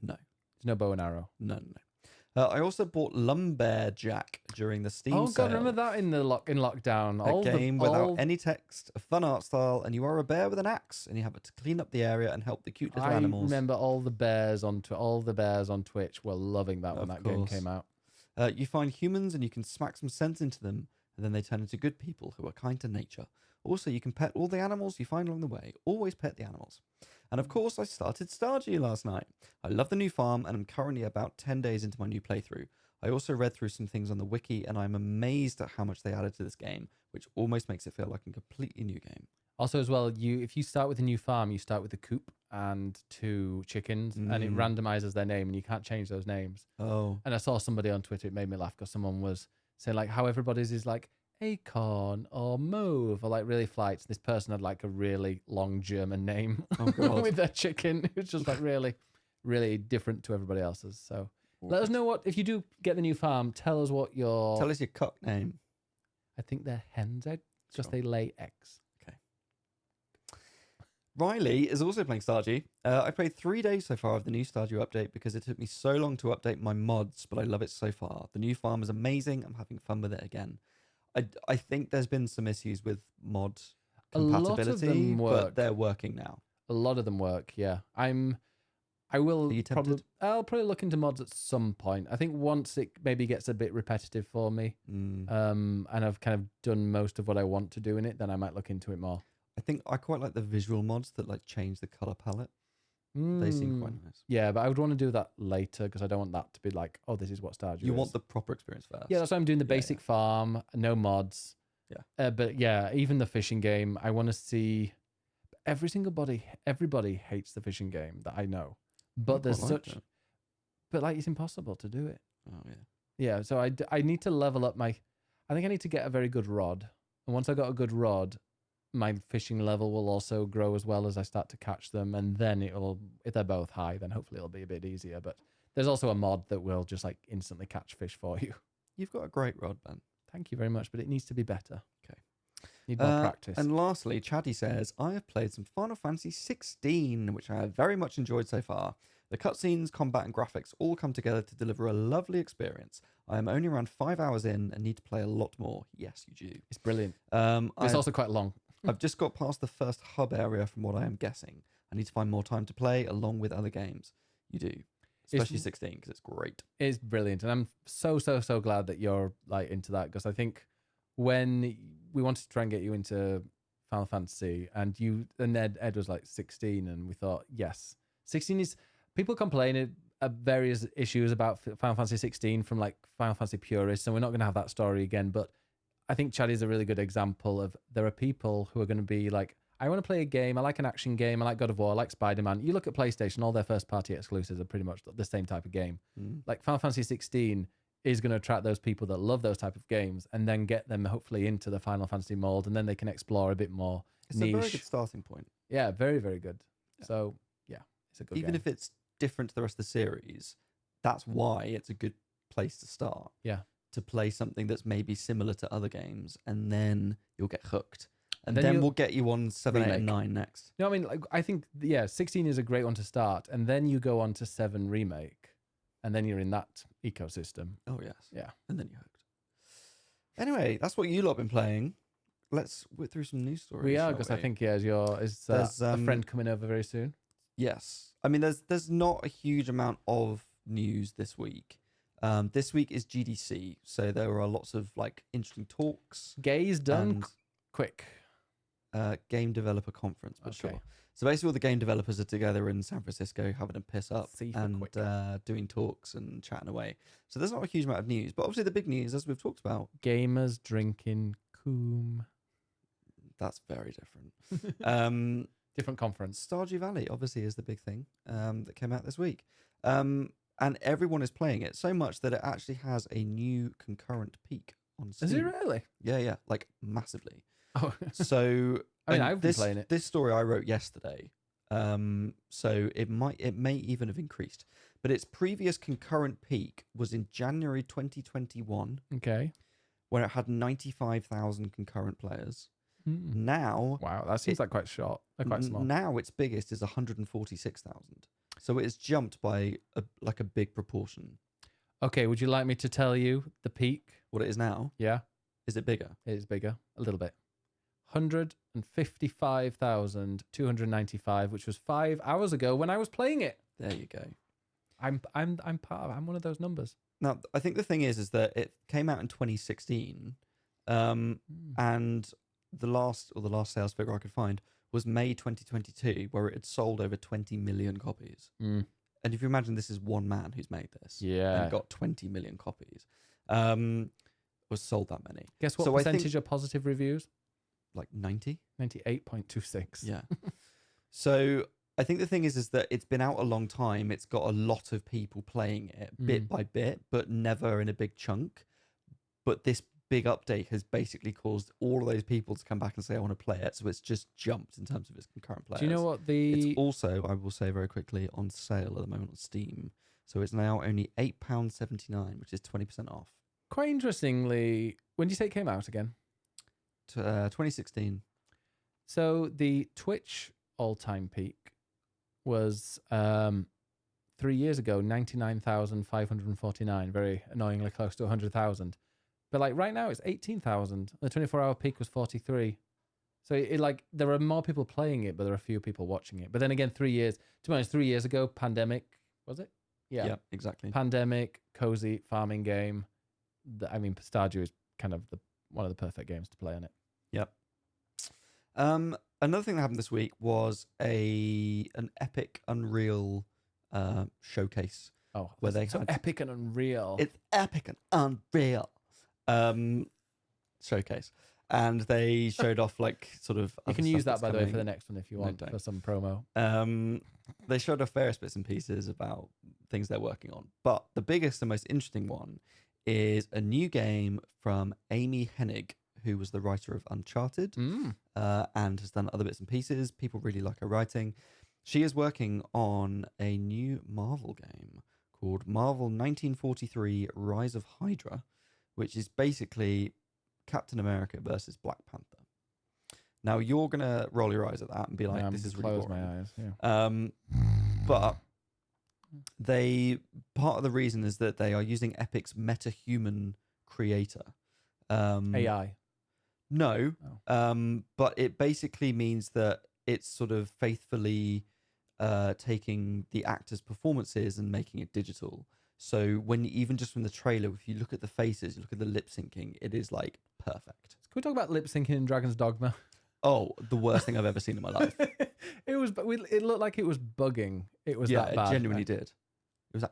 No. There's no bow and arrow? No. I also bought Lumberjack during the Steam sale. Oh, God, remember that in lockdown? A game without any text, a fun art style, and you are a bear with an axe, and you have to clean up the area and help the cute little animals. I remember all the bears on Twitch were loving that when that game came out. You find humans, and you can smack some sense into them, and then they turn into good people who are kind to nature. Also, you can pet all the animals you find along the way. Always pet the animals. And of course, I started Stardew last night. I love the new farm, and I'm currently about 10 days into my new playthrough. I also read through some things on the wiki, and I'm amazed at how much they added to this game, which almost makes it feel like a completely new game. Also, as well, if you start with a new farm, you start with a coop and 2 chickens, and it randomizes their name, and you can't change those names. Oh. And I saw somebody on Twitter, it made me laugh, because someone was saying like how everybody's is like Acorn or Mauve or like really flights. This person had like a really long German name with their chicken. It was just like really, really different to everybody else's. So let us know what, if you do get the new farm, tell us what your... Tell us your cock name. I think they're hens because they lay eggs. Okay. Riley is also playing Stardew. I played 3 days so far of the new Stardew update because it took me so long to update my mods, but I love it so far. The new farm is amazing. I'm having fun with it again. I think there's been some issues with mod compatibility, but they're working now. A lot of them work, yeah. I'll probably look into mods at some point. I think once it maybe gets a bit repetitive for me, and I've kind of done most of what I want to do in it, then I might look into it more. I think I quite like the visual mods that like change the color palette. They seem quite nice. Yeah, but I would want to do that later because I don't want that to be like, oh, this is what Stardew is. You want the proper experience first. Yeah, that's why I'm doing the basic farm, no mods. Yeah. But yeah, even the fishing game, I want to see everybody hates the fishing game that I know. But there's but like it's impossible to do it. Oh yeah. Yeah, so I need to level up I think I need to get a very good rod. And once I got a good rod, my fishing level will also grow as well as I start to catch them. And then if they're both high, then hopefully it'll be a bit easier. But there's also a mod that will just like instantly catch fish for you. You've got a great rod, Ben. Thank you very much, but it needs to be better. Okay. Need more practice. And lastly, Chaddy says, I have played some Final Fantasy 16, which I have very much enjoyed so far. The cutscenes, combat, and graphics all come together to deliver a lovely experience. I am only around 5 hours in and need to play a lot more. Yes, you do. It's brilliant. It's also quite long. I've just got past the first hub area from what I am guessing. I need to find more time to play along with other games. You do. Especially 16, because it's great. It's brilliant. And I'm so glad that you're like into that, because I think when we wanted to try and get you into Final Fantasy and Ed was like 16 and we thought, yes, 16 is, people complain various issues about Final Fantasy 16 from like Final Fantasy purists, and we're not going to have that story again. But I think Chad is a really good example of there are people who are going to be like, I want to play a game. I like an action game. I like God of War. I like Spider-Man. You look at PlayStation, all their first-party exclusives are pretty much the same type of game. Like Final Fantasy 16 is going to attract those people that love those type of games and then get them hopefully into the Final Fantasy mold, and then they can explore a bit more niche. A very good starting point. Yeah, very, very good. Yeah. So, yeah, it's a good Even game. if it's different to the rest of the series, that's why it's a good place to start. Yeah. To play something that's maybe similar to other games, and then you'll get hooked. And then then we'll get you on 7, 8, and 9 next. No, I mean, like, I think, yeah, 16 is a great one to start. And then you go on to 7 Remake. And then you're in that ecosystem. Oh, yes. Yeah. And then you're hooked. Anyway, that's what you lot have been playing. Let's whip through some news stories. We are, because I think, yeah, is a friend coming over very soon? Yes. I mean, there's not a huge amount of news this week. This week is GDC, so there are lots of like interesting talks. Gaze done quick. Game developer conference, but Okay. sure. So basically, all the game developers are together in San Francisco having a piss up C for and quick. doing talks and chatting away. So there's not a huge amount of news, but obviously the big news, as we've talked about, Gamers drinking coom. that's very different. Different conference. Stardew Valley obviously is the big thing that came out this week. And everyone is playing it so much that it actually has a new concurrent peak on Steam. Is it really? Yeah, like massively. Oh, So I mean, and I've been playing it. This story I wrote yesterday. So it may even have increased. But its previous concurrent peak was in January 2021, Okay. where it had 95,000 concurrent players. Mm. Now, Wow, that seems like quite short. Quite small. now its biggest is 146,000. So it has jumped by a big proportion. Okay, would you like me to tell you the peak? What it is now? Yeah, Is it bigger? it is bigger, a little bit. 155,295, which was 5 hours ago when I was playing it. There you go. I'm one of those numbers. Now, I think the thing is that it came out in 2016, and the last sales figure I could find was May 2022, where it had sold over 20 million copies. Mm. And if you imagine this is one man who's made this, Yeah. and got 20 million copies, was sold that many. Guess what So I think- percentage of positive reviews? Like 90? 98.26. Yeah. So I think the thing is that it's been out a long time. It's got a lot of people playing it bit by bit, but never in a big chunk. But this big update has basically caused all of those people to come back and say, I want to play it. So it's just jumped in terms of its concurrent players. Do you know what It's also, I will say very quickly, on sale at the moment on Steam. So it's now only £8.79, which is 20% off. Quite interestingly, when did you say it came out again? 2016. So the Twitch all-time peak was 3 years ago, 99,549, very annoyingly close to 100,000. But like right now, it's 18,000. The 24-hour peak was 43. So it like there are more people playing it, but there are few people watching it. But then again, 3 years. To be honest, 3 years ago, pandemic was it? Yeah, exactly. Pandemic, cozy farming game. I mean, Stardew is kind of one of the perfect games to play on it. Yep. Another thing that happened this week was an epic Unreal showcase. Oh, where they so had epic and unreal. It's epic and unreal. Showcase, and they showed off like sort of. You can use that by the way for the next one if you want don't. for some promo. They showed off various bits and pieces about things they're working on, but the biggest and most interesting one is a new game from Amy Hennig, who was the writer of Uncharted, and has done other bits and pieces. People really like her writing. She is working on a new Marvel game called Marvel 1943 Rise of Hydra, which is basically Captain America versus Black Panther. Now, you're going to roll your eyes at that and be like, this is really close boring. my eyes. Yeah. But part of the reason is that they are using Epic's meta-human creator. AI. No, Oh. but it basically means that it's sort of faithfully taking the actors' performances and making it digital. So when even just from the trailer, if you look at the faces, you look at the lip syncing, it is like perfect. Can we talk about lip syncing in Dragon's Dogma? Oh, the worst thing I've ever seen in my life. It looked like it was bugging. It was that bad. It genuinely did. It was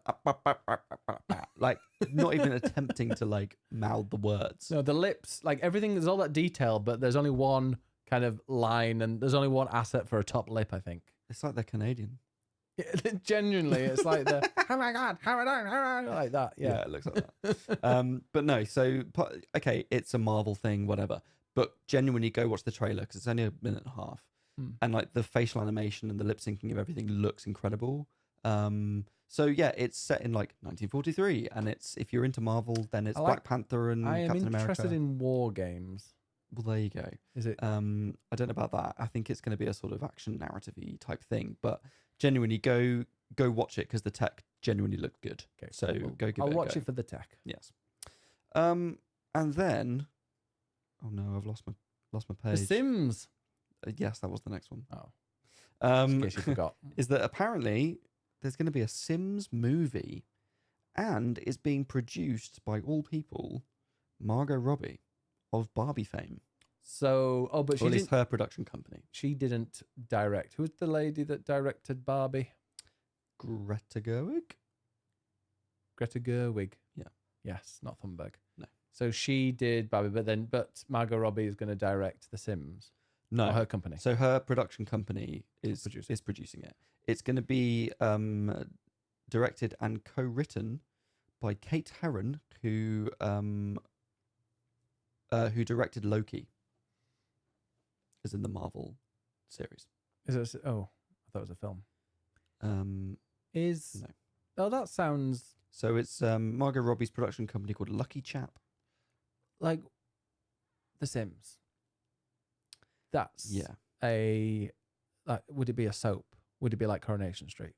like, like not even attempting to like mouth the words. No, the lips, like everything, there's all that detail, but there's only one kind of line and there's only one asset for a top lip, I think. It's like they're Canadian. Genuinely, it's like the, oh my God, how like that. Yeah, It looks like that. But no, so, okay, it's a Marvel thing, whatever. But genuinely go watch the trailer because it's only a minute and a half. And like the facial animation and the lip syncing of everything looks incredible. So yeah, it's set in like 1943, and it's if you're into Marvel, then it's Black Panther and I am Captain America. interested in war games. Well, there you go. Is it? I don't know about that. I think it's going to be a sort of action narrative-y type thing, but genuinely go watch it because the tech genuinely looked good. Okay, So cool. go give I'll it a watch go. it for the tech. Yes. And then, oh no, I've lost my page. The Sims. Yes, that was the next one. Oh, in case you forgot. Is that apparently there's going to be a Sims movie, and it's being produced by all people, Margot Robbie of Barbie fame. So, but or at least her production company. She didn't direct. Who's the lady that directed Barbie? Greta Gerwig. Greta Gerwig. Yeah. Yes, not Thunberg. No. So she did Barbie, but Margot Robbie is going to direct The Sims. No, or her company. So her production company is producing it. It's going to be directed and co-written by Kate Herron, who directed Loki, as in the Marvel series. Is it? Oh, I thought it was a film. No. Oh, that sounds So it's Margot Robbie's production company called Lucky Chap. like The Sims. That's Yeah. would it be a soap? Would it be like Coronation Street?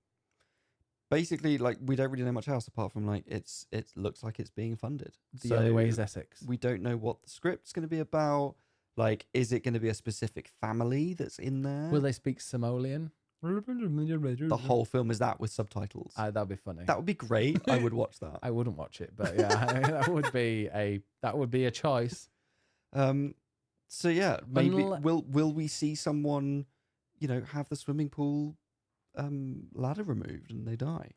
Basically, like we don't really know much else apart from like it looks like it's being funded. The only way is Essex. We don't know what the script's going to be about. Like, is it going to be a specific family that's in there? Will they speak Somalian? The whole film is that with subtitles. That'd be funny. That would be great. I would watch that. I wouldn't watch it, but yeah, that would be a choice. So yeah, maybe will we see someone, have the swimming pool ladder removed and they die?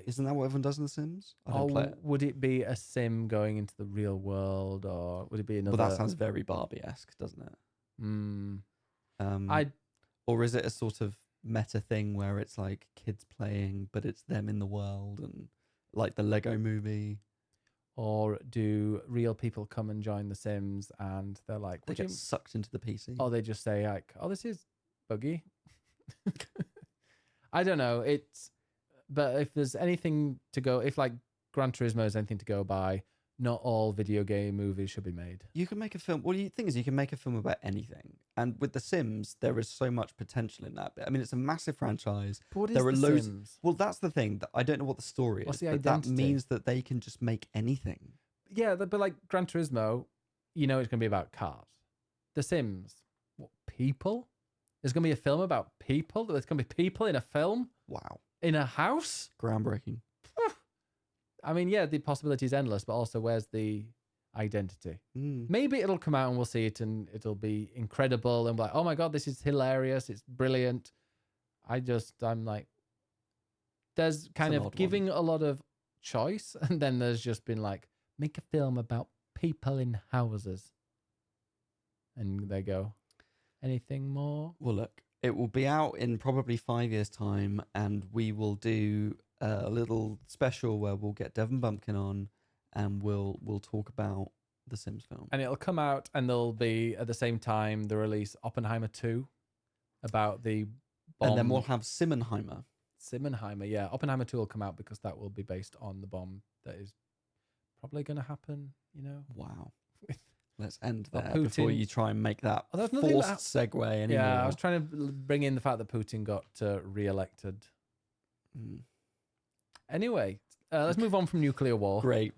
Isn't that what everyone does in The Sims? I don't play it. Would it be a sim going into the real world, or would it be another? Well, that sounds very Barbie-esque, doesn't it? Or is it a sort of meta thing where it's like kids playing, but it's them in the world, and like the Lego Movie? Or do real people come and join The Sims and they're like, they get sucked into the PC? Or they just say like, oh, this is buggy. I don't know. But if there's anything to go, if like Gran Turismo is anything to go by, not all video game movies should be made. You can make a film. Well, the thing is, you can make a film about anything. And with The Sims, there is so much potential in that bit. I mean, it's a massive franchise. But what is there are loads. Sims? Well, that's the thing. I don't know what the story What's is. The but identity? That means that they can just make anything. Yeah, but like Gran Turismo, it's going to be about cars. The Sims, what, people? There's going to be a film about people? There's going to be people in a film? Wow. In a house? Groundbreaking. I mean, yeah, the possibility is endless, but also where's the identity? Maybe it'll come out and we'll see it and it'll be incredible and be like, oh my God, this is hilarious. It's brilliant. I'm like, there's kind of giving a lot of choice. And then there's just been like, make a film about people in houses. And they go, anything more? Well, look, it will be out in probably 5 years' time, and we will do a little special where we'll get Devon Bumpkin on, and we'll talk about the Sims film. And it'll come out, and there'll be at the same time the release Oppenheimer 2 about the bomb. And then we'll have Simmenheimer. Simmenheimer, yeah. Oppenheimer 2 will come out because that will be based on the bomb that is probably going to happen. Wow. Let's end there Putin, before you try and make that forced segue anymore. Yeah, I was trying to bring in the fact that Putin got re-elected. Anyway, let's move on from nuclear war. Great.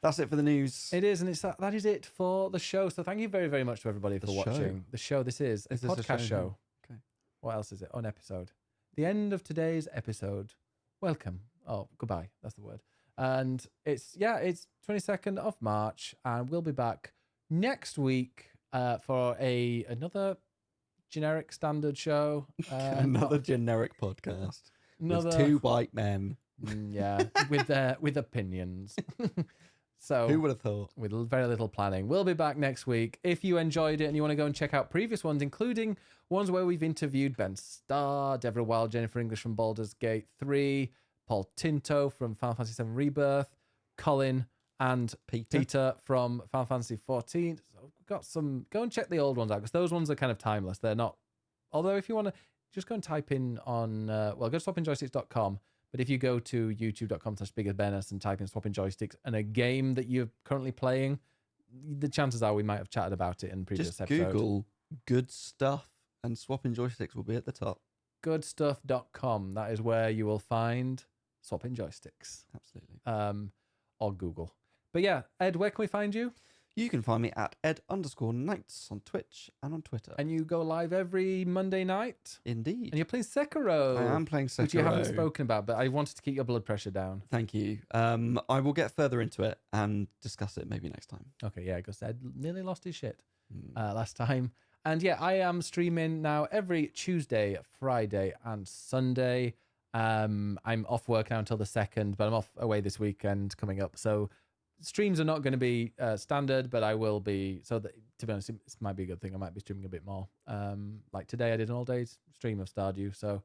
That's it for the news. It is, and that is it for the show. So thank you very, very much to everybody for watching the show. This is a podcast show. Okay. What else is it? An episode. The end of today's episode. Welcome. Oh, goodbye. That's the word. And it's 22nd of March, and we'll be back next week for another generic standard show. Another generic podcast. with two white men. Yeah, with opinions. So Who would have thought? with very little planning. We'll be back next week. If you enjoyed it and you want to go and check out previous ones, including ones where we've interviewed Ben Starr, Deborah Wild, Jennifer English from Baldur's Gate 3, Paul Tinto from Final Fantasy VII Rebirth, Colin and Peter from Final Fantasy 14. So we've got some. Go and check the old ones out because those ones are kind of timeless. They're not. Although if you want to just go and type in on, go to swappingjoysticks.com. But if you go to youtube.com/biggerbennis and type in swapping joysticks and a game that you're currently playing, the chances are we might have chatted about it in previous Just episodes. Google good stuff and swapping joysticks will be at the top. Goodstuff.com. That is where you will find swapping joysticks. Absolutely. Or Google. But yeah, Ed, where can we find you? You can find me at ed_nights on Twitch and on Twitter. And you go live every Monday night. Indeed. And you're playing Sekiro. I am playing Sekiro. Which you haven't spoken about, but I wanted to keep your blood pressure down. Thank you. I will get further into it and discuss it maybe next time. Okay, yeah, because Ed nearly lost his shit last time. And yeah, I am streaming now every Tuesday, Friday, and Sunday. I'm off work now until the 2nd, but I'm off away this weekend coming up. So streams are not going to be standard, but I will be. So that, to be honest, this might be a good thing. I might be streaming a bit more. Like today, I did an all-day stream of Stardew. So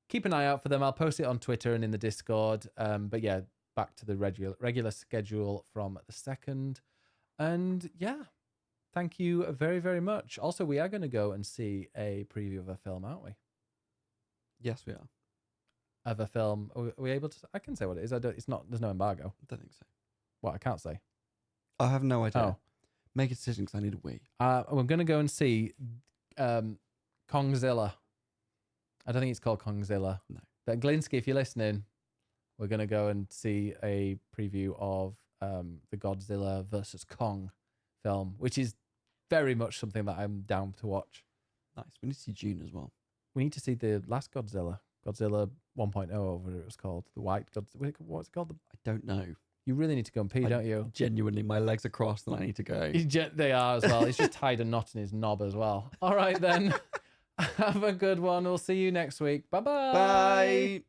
keep an eye out for them. I'll post it on Twitter and in the Discord. But yeah, back to the regular schedule from the 2nd. And yeah, thank you very, very much. Also, we are going to go and see a preview of a film, aren't we? Yes, we are. Of a film. Are we able to? I can say what it is. It's not. There's no embargo. I don't think so. What? I can't say. I have no idea. Oh. Make a decision because I need a wee. We're going to go and see Kongzilla. I don't think it's called Kongzilla. No. But Glinsky, if you're listening, we're going to go and see a preview of the Godzilla versus Kong film, which is very much something that I'm down to watch. Nice. We need to see June as well. We need to see the last Godzilla 1.0, or whatever it was called. The white Godzilla. What's it called? I don't know. You really need to go and pee, don't you? Genuinely, my legs are crossed and I need to go. They are as well. He's just tied a knot in his knob as well. All right, then. Have a good one. We'll see you next week. Bye-bye. Bye.